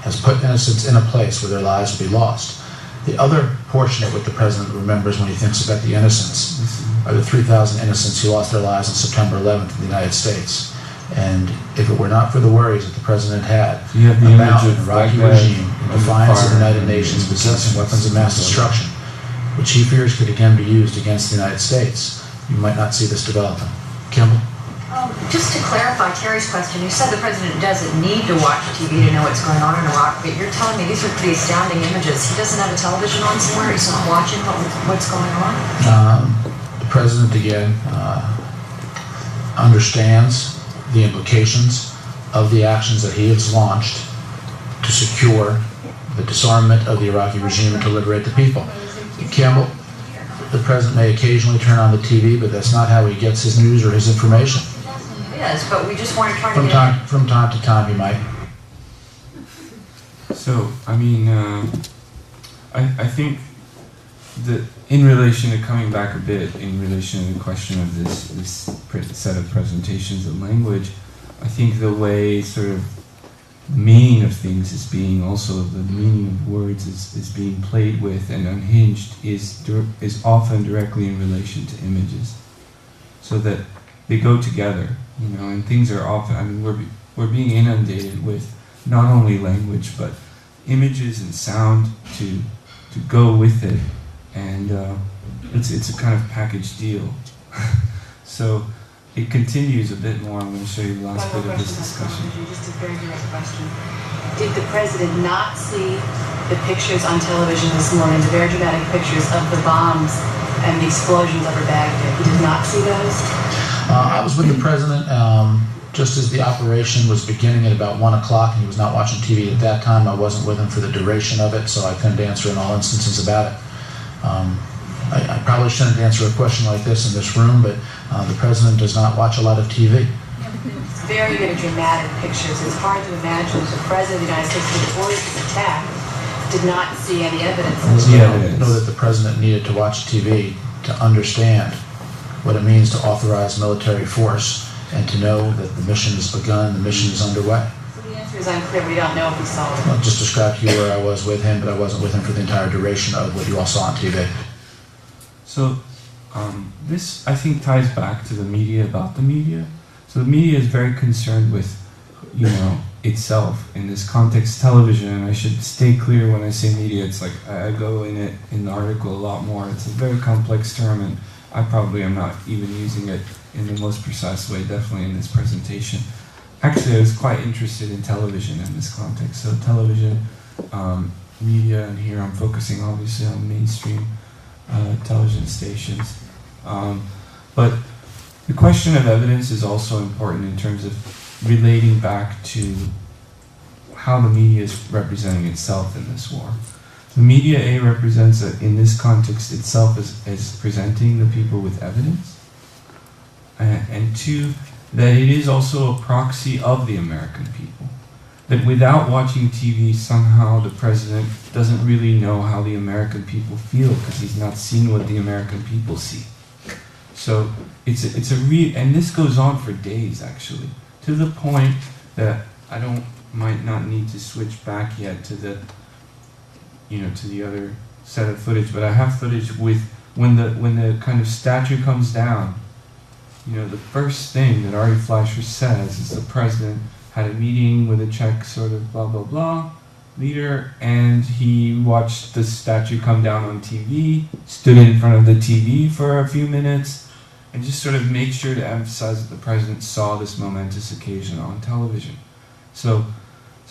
has put innocents in a place where their lives will be lost. The other portion of what the President remembers when he thinks about the innocents are the 3,000 innocents who lost their lives on September 11th in the United States. And if it were not for the worries that the President had about an Iraqi regime in defiance of the United Nations possessing weapons of mass destruction, which he fears could again be used against the United States, you might not see this developing. Kimball? Just to clarify Terry's question, you said the President doesn't need to watch TV to know what's going on in Iraq, but you're telling me these are pretty astounding images. He doesn't have a television on somewhere? He's not watching what's going on? The President, again, understands the implications of the actions that he has launched to secure the disarmament of the Iraqi regime and to liberate the people. Campbell, the President may occasionally turn on the TV, but that's not how he gets his news or his information. Yes, but we just weren't trying From to time to time, he might. So, I mean, I think that in relation to coming back a bit, in relation to the question of this set of presentations of language, I think the way sort of the meaning of things is being also, the meaning of words is being played with and unhinged is often directly in relation to images. So that they go together, you know, and things are often, I mean, we're being inundated with not only language, but images and sound to go with it. And it's a kind of package deal. So it continues a bit more. I'm going to show you the last bit of this discussion. Just a very direct question. Did the President not see the pictures on television this morning, the very dramatic pictures of the bombs and the explosions over Baghdad? He did not see those? I was with the President just as the operation was beginning at about 1 o'clock, and he was not watching TV at that time. I wasn't with him for the duration of it, so I couldn't answer in all instances about it. I probably shouldn't answer a question like this in this room, but the President does not watch a lot of TV. It's very, very dramatic pictures. It's hard to imagine that the President of the United States, before this attack, did not see any evidence of it. I don't know that the President needed to watch TV to understand what it means to authorize military force and to know that the mission has begun, the mission is underway. So the answer is unclear. We don't know if he saw it. I just described to you where I was with him, but I wasn't with him for the entire duration of what you all saw on TV. So this, I think, ties back to the media about the media. So the media is very concerned with, you know, itself in this context. Television, and I should stay clear when I say media, it's like I go in it in the article a lot more. It's a very complex term, and I probably am not even using it in the most precise way, definitely in this presentation. Actually, I was quite interested in television in this context. So television, media, and here I'm focusing obviously on mainstream television stations. But the question of evidence is also important in terms of relating back to how the media is representing itself in this war. The media, represents, in this context itself, as presenting the people with evidence. And two, that it is also a proxy of the American people. That without watching TV, somehow the President doesn't really know how the American people feel because he's not seen what the American people see. So it's a and this goes on for days actually, to the point that might not need to switch back yet to the, you know, to the other set of footage, but I have footage with when the kind of statue comes down. You know, the first thing that Ari Fleischer says is the president had a meeting with a Czech sort of blah blah blah leader, and he watched the statue come down on TV, stood in front of the TV for a few minutes, and just sort of make sure to emphasize that the president saw this momentous occasion on television. So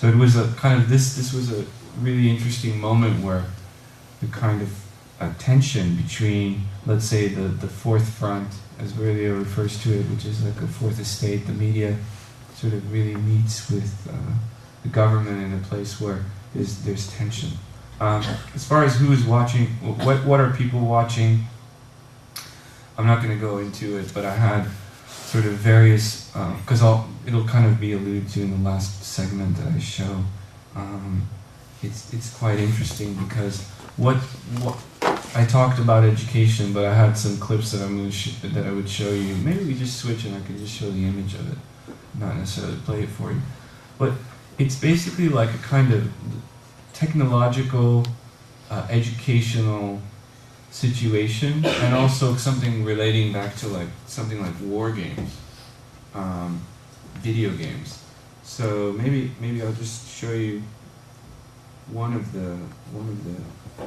it was a kind of this was a really interesting moment where the kind of tension between, let's say, the fourth front, as Virilio refers to it, which is like a fourth estate, the media sort of really meets with the government in a place where there's tension. As far as who is watching, what are people watching, I'm not going to go into it, but I had sort of various, because it'll kind of be alluded to in the last segment that I show. It's quite interesting because what I talked about education, but I had some clips that that I would show you. Maybe we just switch and I can just show the image of it, not necessarily play it for you. But it's basically like a kind of technological, educational situation, and also something relating back to like something like war games, video games. So maybe I'll just show you one of the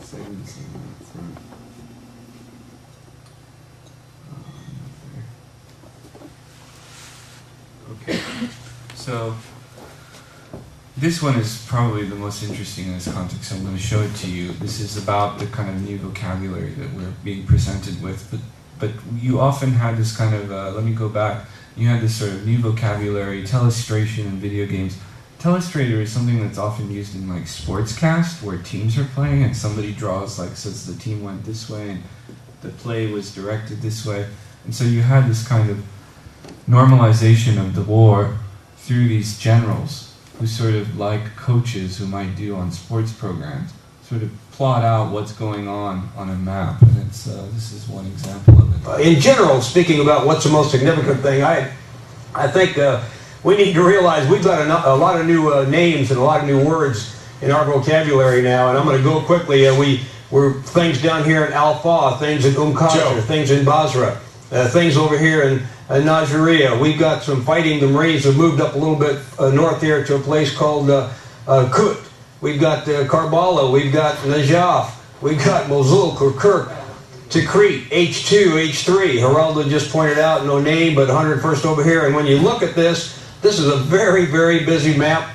segments in the front. Okay, so this one is probably the most interesting in this context, so I'm going to show it to you. This is about the kind of new vocabulary that we're being presented with, but you often had this kind of, let me go back, you had this sort of new vocabulary, telestration in video games. Telestrator is something that's often used in like sportscast, where teams are playing and somebody draws, like, says the team went this way and the play was directed this way. And so you had this kind of normalization of the war through these generals who sort of, like coaches who might do on sports programs, sort of plot out what's going on a map. And it's this is one example of it. In general, speaking about what's the most significant thing, I think we need to realize we've got a lot of new names and a lot of new words in our vocabulary now, and I'm going to go quickly. We're things down here in Al-Fa, things in Qasr, things in Basra, things over here in Najariya. We've got some fighting. The Marines have moved up a little bit north here to a place called Kut. We've got Karbala. We've got Najaf. We've got Mosul, Kirkuk, Tikrit, H2, H3. Geraldo just pointed out, no name, but 101st over here. And when you look at this is a very, very busy map.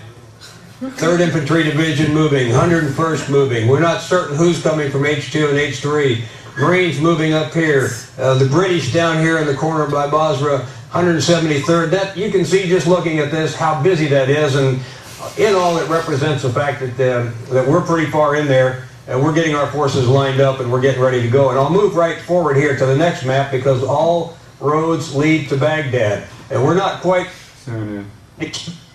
3rd Infantry Division moving, 101st moving. We're not certain who's coming from H2 and H3. Marines moving up here. The British down here in the corner by Basra, 173rd. That you can see just looking at this how busy that is, and in all it represents the fact that we're pretty far in there, and we're getting our forces lined up and we're getting ready to go. And I'll move right forward here to the next map because all roads lead to Baghdad, and we're not quite.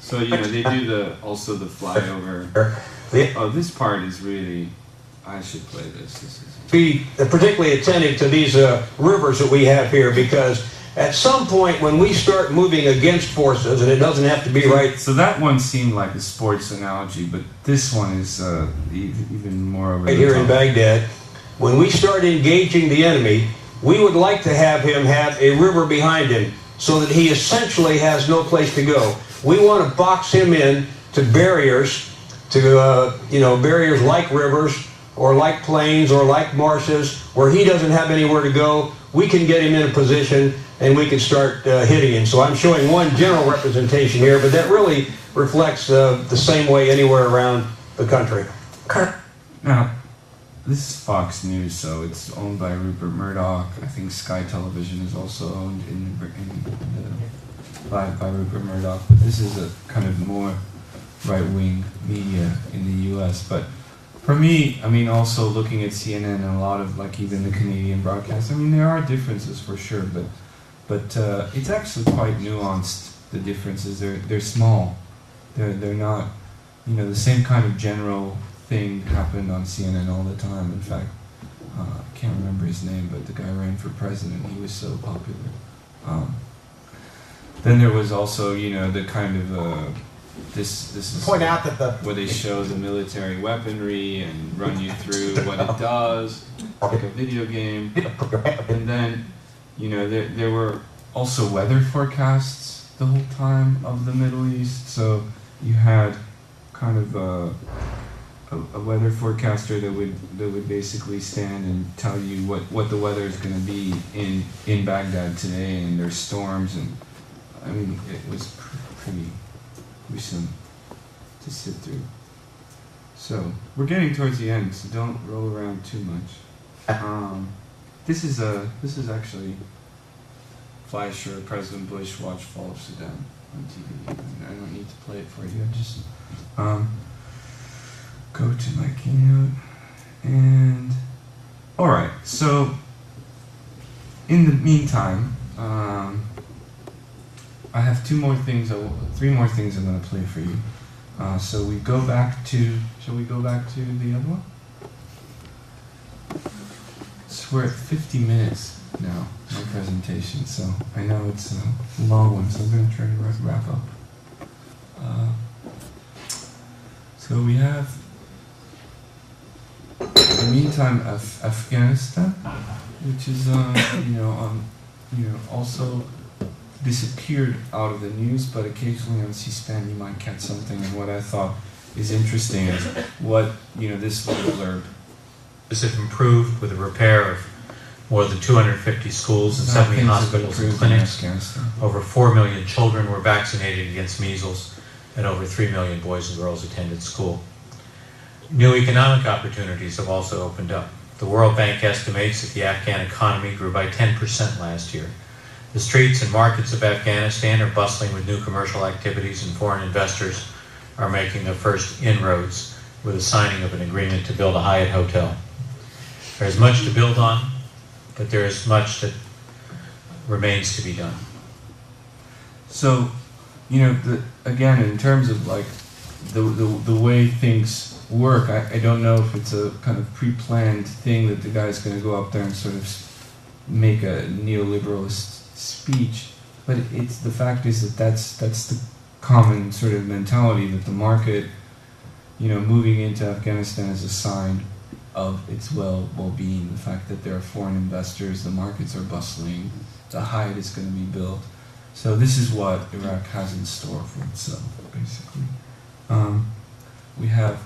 So you know they do also the flyover. Oh, this part is really. I should play this. Be particularly attentive to these rivers that we have here, because at some point when we start moving against forces, and it doesn't have to be right. So that one seemed like a sports analogy, but this one is even more over right here in Baghdad. When we start engaging the enemy, we would like to have him have a river behind him so that he essentially has no place to go. We want to box him in to barriers, barriers like rivers, or like plains, or like marshes, where he doesn't have anywhere to go. We can get him in a position, and we can start hitting him. So I'm showing one general representation here, but that really reflects the same way anywhere around the country. Now, this is Fox News, so it's owned by Rupert Murdoch. I think Sky Television is also owned by Rupert Murdoch. But this is a kind of more right-wing media in the U.S., but for me, I mean, also looking at CNN and a lot of, like, even the Canadian broadcasts, I mean, there are differences for sure, but it's actually quite nuanced, the differences. They're small. They're not, the same kind of general thing happened on CNN all the time. In fact, I can't remember his name, but the guy ran for president. He was so popular. Then there was also, the kind of this is point out that where they show the military weaponry and run you through what it does, like a video game. And then, there were also weather forecasts the whole time of the Middle East. So you had kind of a weather forecaster that would basically stand and tell you what the weather is going to be in Baghdad today, and there's storms, and I mean it was pretty gruesome to sit through. So we're getting towards the end, so don't roll around too much. This is actually Fleischer, President Bush watched Fall of Saddam on TV. I don't need to play it for you. I just go to my keynote, and all right. So in the meantime, I have three more things I'm going to play for you. So we go back to. Shall we go back to the other one? So we're at 50 minutes now, my presentation. So I know it's a long one, so I'm going to try to wrap up. So we have. In the meantime, Afghanistan, which is also disappeared out of the news, but occasionally on C-SPAN you might catch something. And what I thought is interesting is what this little blurb. This has improved with the repair of more than 250 schools and 70 hospitals and clinics. Over 4 million children were vaccinated against measles, and over 3 million boys and girls attended school. New economic opportunities have also opened up. The World Bank estimates that the Afghan economy grew by 10% last year. The streets and markets of Afghanistan are bustling with new commercial activities, and foreign investors are making their first inroads with the signing of an agreement to build a Hyatt hotel. There is much to build on, but there is much that remains to be done. So, again, in terms of like the way things work, I don't know if it's a kind of pre-planned thing that the guy's going to go up there and sort of make a neoliberalist speech, but it's the fact is that's the common sort of mentality that the market, moving into Afghanistan is a sign of its well-being. The fact that there are foreign investors, the markets are bustling, the Hyatt is going to be built. So this is what Iraq has in store for itself, basically. We have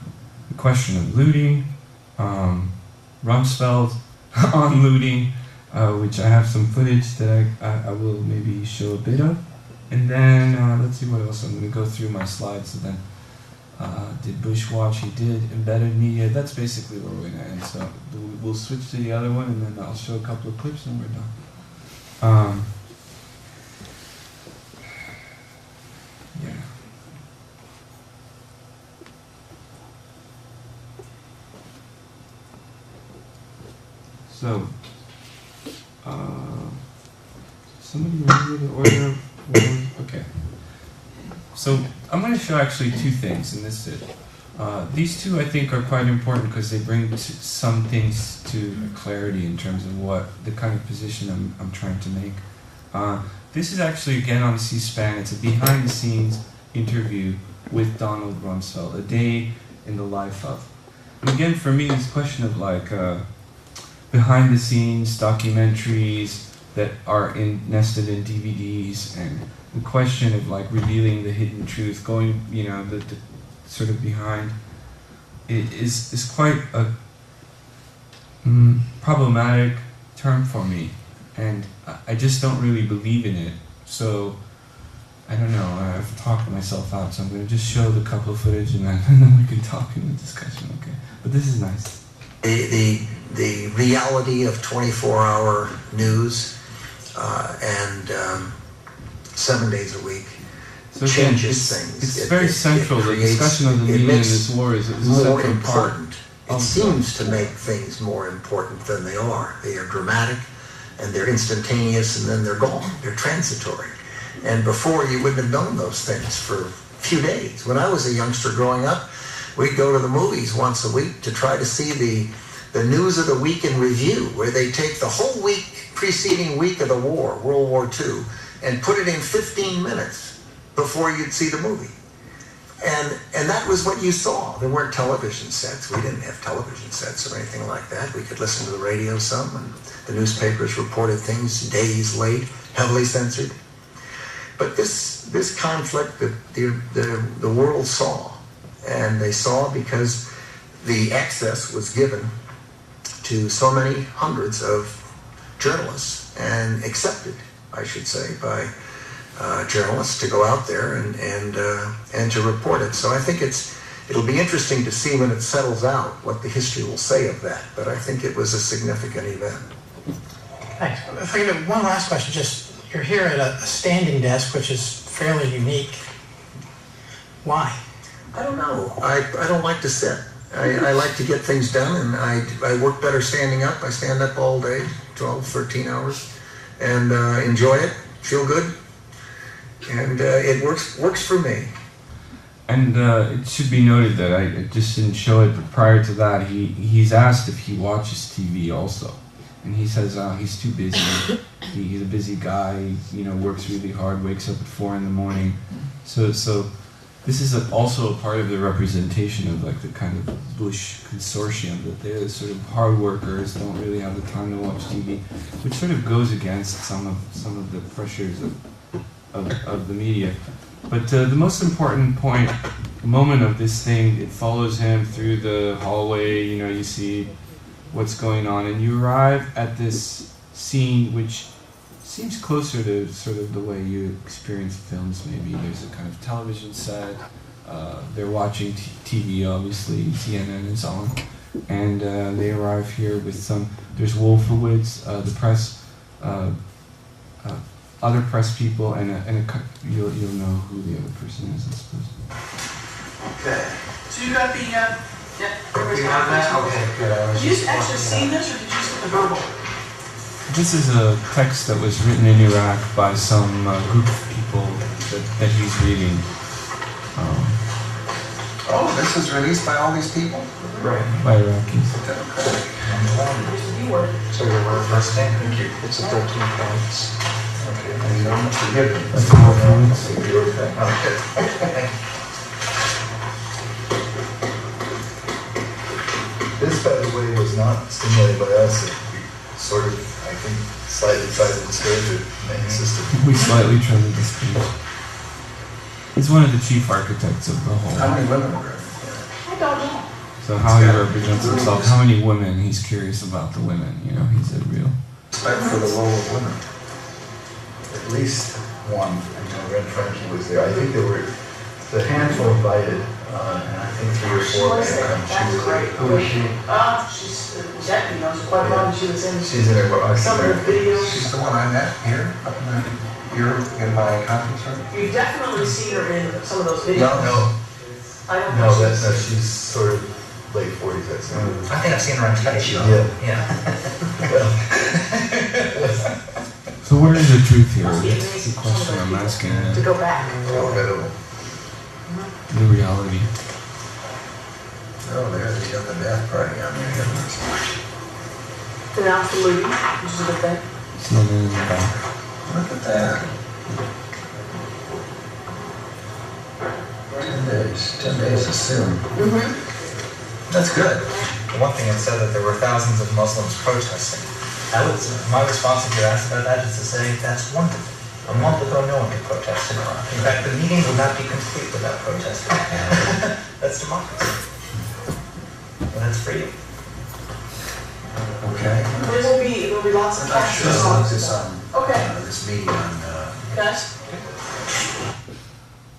the question of looting, Rumsfeld on looting, which I have some footage that I will maybe show a bit of. And then, let's see what else. I'm going to go through my slides. So then, did Bush watch? He did. Embedded media. That's basically where we're going to end. So we'll switch to the other one, and then I'll show a couple of clips, and we're done. Yeah. So, somebody remember the order of one? Okay. So I'm going to show actually two things, and this is it. These two I think are quite important because they bring some things to clarity in terms of what the kind of position I'm trying to make. This is actually again on C-SPAN. It's a behind-the-scenes interview with Donald Rumsfeld, a day in the life of. And again, for me, this question of like behind-the-scenes documentaries that are nested in DVDs, and the question of like revealing the hidden truth, going, the sort of behind, it is quite a problematic term for me, and I just don't really believe in it. So I don't know. I've talked myself out, so I'm going to just show the couple of footage, and then we can talk in the discussion. Okay, but this is nice. The reality of 24-hour news and 7 days a week changes things. It's very central. The discussion of the media in this war is more important. It seems to make things more important than they are. They are dramatic, and they're instantaneous, and then they're gone. They're transitory. And before, you wouldn't have known those things for a few days. When I was a youngster growing up, we'd go to the movies once a week to try to see the news of the week in review, where they take the whole preceding week of the war, World War II, and put it in 15 minutes before you'd see the movie. And that was what you saw. There weren't television sets. We didn't have television sets or anything like that. We could listen to the radio some, and the newspapers reported things days late, heavily censored. But this conflict that the world saw, and they saw because the access was given to so many hundreds of journalists, and accepted, I should say, by journalists to go out there and to report it. So I think it'll be interesting to see when it settles out what the history will say of that. But I think it was a significant event. Thanks. If I could have one last question, just you're here at a standing desk, which is fairly unique. Why? I don't know. I don't like to sit. I like to get things done, and I work better standing up. I stand up all day, 12, 13 hours, and enjoy it, feel good, and it works for me. And it should be noted that I just didn't show it, but prior to that, he's asked if he watches TV also. And he says he's too busy. He's a busy guy, works really hard, wakes up at 4 in the morning. So this is also a part of the representation of like the kind of Bush consortium, that they're sort of hard workers, don't really have the time to watch TV, which sort of goes against some of the pressures of the media. But the most important moment of this thing, it follows him through the hallway, you see what's going on, and you arrive at this scene which seems closer to sort of the way you experience films maybe. There's a kind of television set, they're watching TV obviously, CNN is on, and they arrive here with there's Wolfowitz, the press, other press people, and you'll know who the other person is, I suppose. Okay. So you got the, yeah. You have that? Okay, good. Did you actually see this, or did you just get the verbal? This is a text that was written in Iraq by some group of people that he's reading. Oh, this was released by all these people? Right. By Iraqis. So you're one first name? Thank you. It's a 13 points. Okay, and you don't forgive them. That's all points. Okay. Thank you. This, by the way, was not stimulated by us. We sort of, I think, slightly tried to discourage it and insisted. We slightly tried to discourage it. He's one of the chief architects of the whole. How many women were there? I don't know. So how he represents himself, how many women, he's curious about the women, he's a real... Respect for the role of women. At least one. Ren Frankie was there. I think there were the handful invited, and I think 3 or 4 men. She was great. Who is she? She's Jackie knows quite well. She was in She's in some of the videos. She's the one I met here, up in my conference room. You definitely see her in some of those videos. No. I don't No, know. she's sort of late 40s, I'd say. I think I've seen her on TV. Yeah. So where is the truth here? That's the question I'm asking. To go back. The reality. Oh, there they got the bath party on there. Then after Louis, which is a good thing. CNN in the back. Look at that. 10 days is soon. That's good. One thing it said that there were thousands of Muslims protesting. My response, if you're asked about that, is to say that's wonderful. A month ago, no one could protest in Iraq. In fact, the meeting would not be complete without protesting. That's democracy. And that's freedom. Okay. There will be lots of cash. Sure, as long as it's on this meeting on. Cash.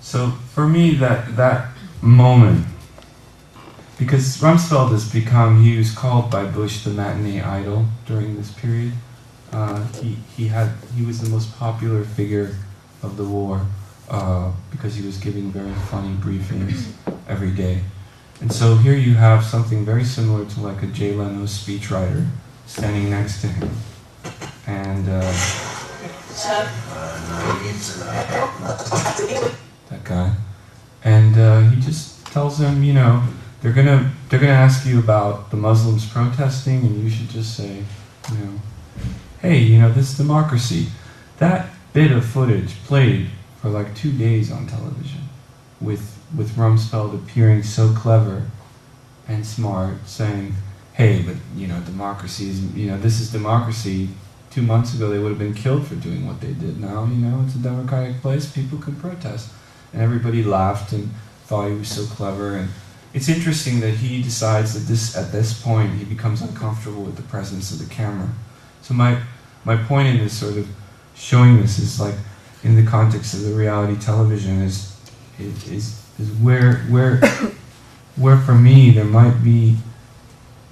So for me, that moment, because Rumsfeld he was called by Bush the matinee idol during this period. He was the most popular figure of the war because he was giving very funny briefings every day. And so here you have something very similar to like a Jay Leno speechwriter standing next to him. And that guy. And he just tells him, they're gonna ask you about the Muslims protesting, and you should just say, hey, this is democracy. That bit of footage played for like 2 days on television with with Rumsfeld appearing so clever and smart, saying, hey, but, you know, democracy is, you know, this is democracy. 2 months ago they would have been killed for doing what they did. Now, you know, it's a democratic place, people can protest. And everybody laughed and thought he was so clever. And it's interesting that he decides that at this point he becomes uncomfortable with the presence of the camera. So my point in this sort of showing this is like, in the context of the reality television is where for me there might be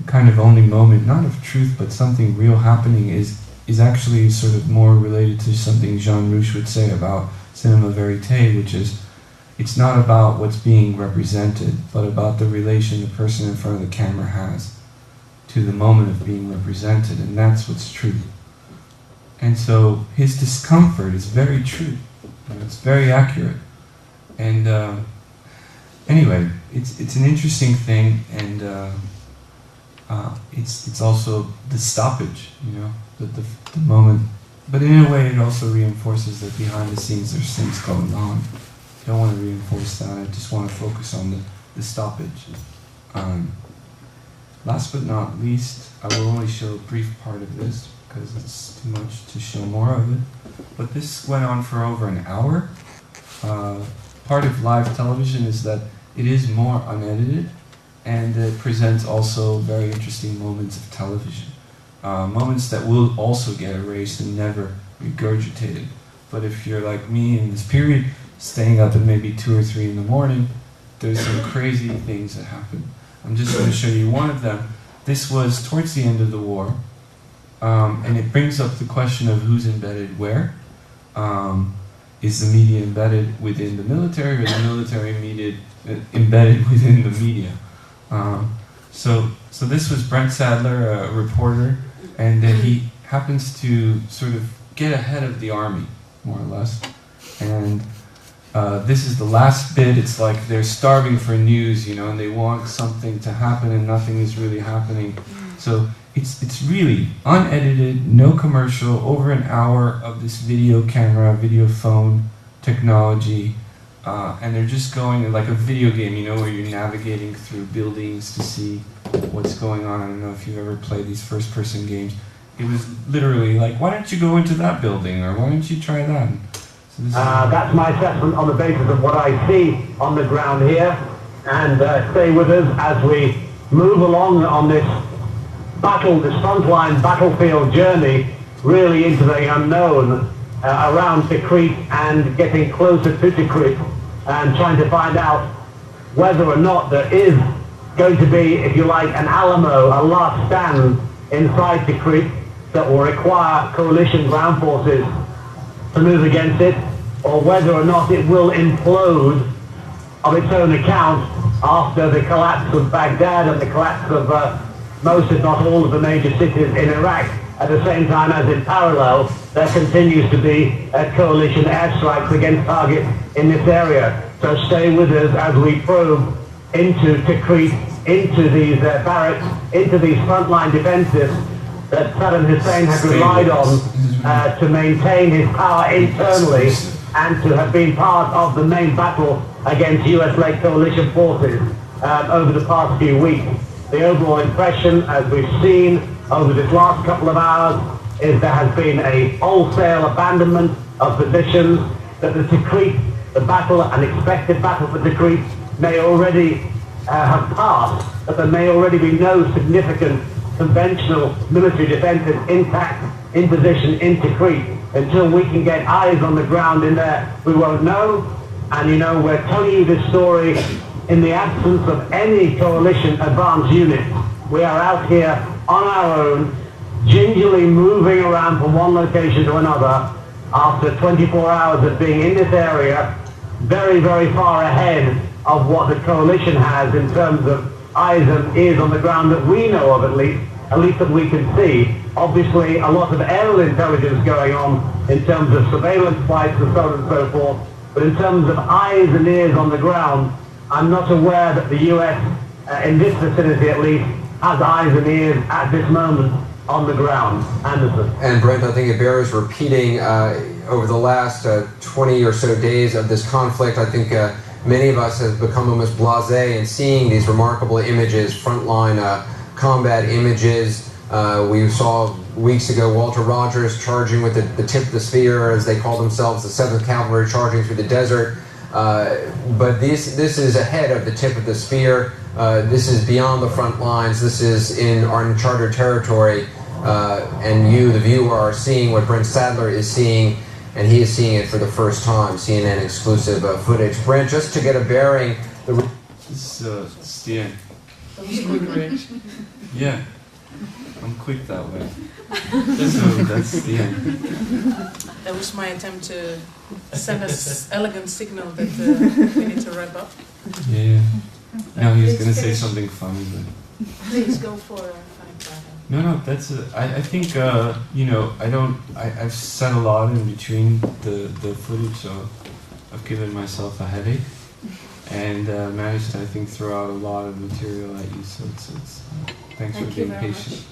kind of only moment, not of truth, but something real happening is actually sort of more related to something Jean Rouch would say about cinema verite, which is, it's not about what's being represented, but about the relation the person in front of the camera has to the moment of being represented, and that's what's true. And so his discomfort is very true, and it's very accurate. And anyway, it's an interesting thing, and it's also the stoppage, you know, the moment. But in a way, it also reinforces that behind the scenes there's things going on. I don't want to reinforce that. I just want to focus on the stoppage. Last but not least, I will only show a brief part of this because it's too much to show more of it. But this went on for over an hour. Part of live television is that it is more unedited, and it presents also very interesting moments of television. Moments that will also get erased and never regurgitated. But if you're like me in this period, staying up at maybe 2 or 3 in the morning, there's some crazy things that happen. I'm just going to show you one of them. This was towards the end of the war, and it brings up the question of who's embedded where. Is the media embedded within the military, or the military embedded within the media? So this was Brent Sadler, a reporter, and he happens to sort of get ahead of the army, more or less. And this is the last bit. It's like they're starving for news, you know, and they want something to happen, and nothing is really happening. So it's really unedited, no commercial, over an hour of this video camera, video phone technology, and they're just going like a video game, you know, where you're navigating through buildings to see what's going on. I don't know if you've ever played these first-person games. It was literally like, why don't you go into that building, or why don't you try that? So that's my assessment on the basis of what I see on the ground here, and stay with us as we move along on this frontline battlefield journey, really into the unknown, around Tikrit and getting closer to Tikrit, and trying to find out whether or not there is going to be, if you like, an Alamo, a last stand inside Tikrit that will require coalition ground forces to move against it, or whether or not it will implode of its own account after the collapse of Baghdad and the collapse of most, if not all, of the major cities in Iraq, at the same time as in parallel there continues to be coalition airstrikes against targets in this area. So stay with us as we probe into Tikrit, into these barracks, into these frontline defenses that Saddam Hussein had relied on to maintain his power internally and to have been part of the main battle against US-led coalition forces over the past few weeks. The overall impression, as we've seen over this last couple of hours, is there has been a wholesale abandonment of positions, that the Tikrit, the battle, an expected battle for Tikrit, may already have passed, that there may already be no significant conventional military defenses intact in position in Tikrit. Until we can get eyes on the ground in there, we won't know. And you know, we're telling you this story in the absence of any coalition advance unit. We are out here on our own, gingerly moving around from one location to another after 24 hours of being in this area, very, very far ahead of what the coalition has in terms of eyes and ears on the ground that we know of, at least that we can see. Obviously, a lot of aerial intelligence going on in terms of surveillance flights and so on and so forth, but in terms of eyes and ears on the ground, I'm not aware that the US, in this vicinity at least, has eyes and ears at this moment on the ground. Anderson. And Brent, I think it bears repeating over the last 20 or so days of this conflict. I think many of us have become almost blasé in seeing these remarkable images, frontline combat images. We saw weeks ago Walter Rogers charging with the tip of the spear, as they call themselves, the 7th Cavalry charging through the desert. But this is ahead of the tip of the spear. This is beyond the front lines. This is in our uncharted territory. And you, the viewer, are seeing what Brent Sadler is seeing, and he is seeing it for the first time, CNN exclusive footage. Brent, just to get a bearing... This is Stian. That was quick range. Yeah, I'm quick that way. That's Stian. That was my attempt to send us elegant signal that we need to wrap up. Yeah. Now he's going to say something funny, but... Please go for No, that's I think, you know, I've said a lot in between the footage, so I've given myself a headache and managed to, I think, throw out a lot of material at you, so thanks for being patient.